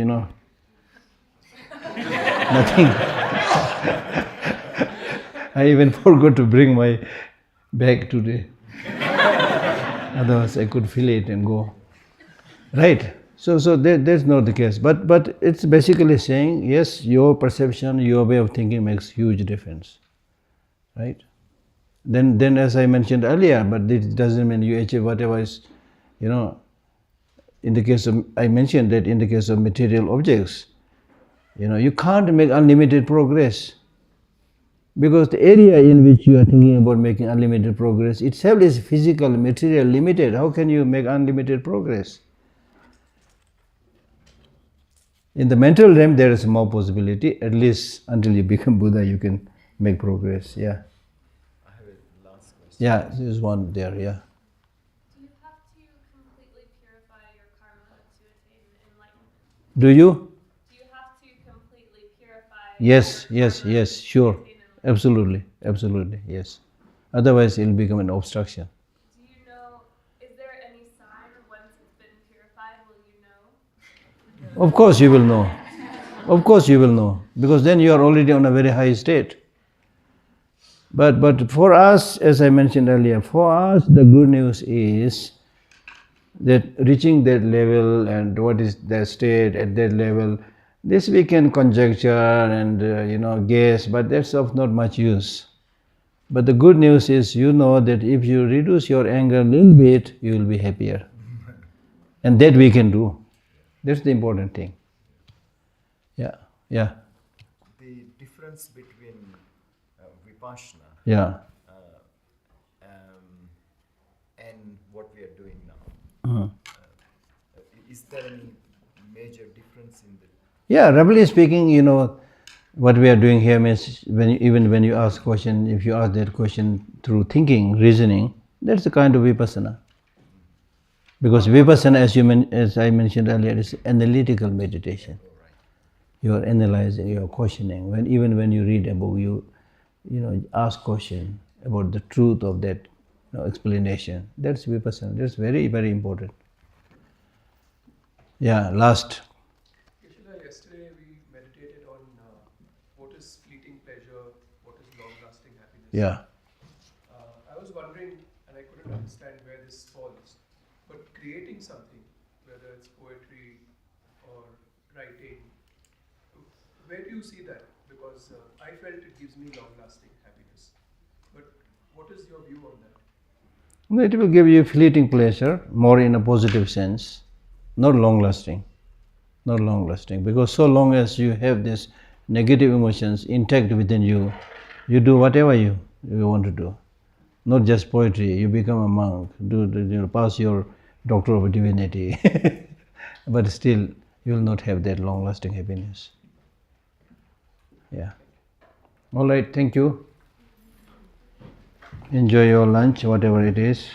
Nothing. I even forgot to bring my bag today. Otherwise, I could fill it and go. Right? So that's not the case. But it's basically saying, yes, your perception, your way of thinking makes huge difference. Right? Then as I mentioned earlier, but this doesn't mean you achieve whatever is, in the case of, I mentioned that in the case of material objects, you can't make unlimited progress. Because the area in which you are thinking about making unlimited progress itself is physical, material, limited. How can you make unlimited progress? In the mental realm, there is more possibility. At least until you become Buddha, you can make progress. Yeah. I have a last question. Yeah, there's one there. Yeah. Do you have to completely purify your karma to attain enlightenment? Do you? Do you have to completely purify? Yes, your yes, karma yes. to Sure. attain enlightenment? Absolutely. Yes. Otherwise, it will become an obstruction. Do you know? Is there any sign once it's been purified? Will you know? Of course, you will know. Of course, you will know, because then you are already on a very high state. But for us, as I mentioned earlier, for us the good news is that reaching that level and what is the state at that level, this we can conjecture and guess, but that's of not much use. But the good news is, that if you reduce your anger a little bit, you will be happier. And that we can do. That's the important thing. Yeah. The difference between Vipassana Yeah. and what we are doing now, Uh-huh. Is there any major difference in the? Yeah, roughly speaking, what we are doing here means even when you ask question, if you ask that question through thinking, reasoning, that's the kind of vipassana. Because vipassana, as I mentioned earlier, is analytical meditation. You are analyzing, you are questioning. Even when you read a book, you ask question about the truth of that explanation. That's vipassana. That's very, very important. Yeah, last. Geshe, yesterday we meditated on what is fleeting pleasure, what is long-lasting happiness. Yeah. I was wondering, and I couldn't understand where this falls, but creating something, whether it's poetry or writing, where do you see that? Because I felt it gives me long-lasting happiness. But what is your view on that? It will give you fleeting pleasure, more in a positive sense, not long-lasting. Not long-lasting, because so long as you have these negative emotions intact within you, you do whatever you want to do. Not just poetry, you become a monk, pass your Doctor of Divinity, but still you will not have that long-lasting happiness. Yeah. All right, thank you. Enjoy your lunch, whatever it is.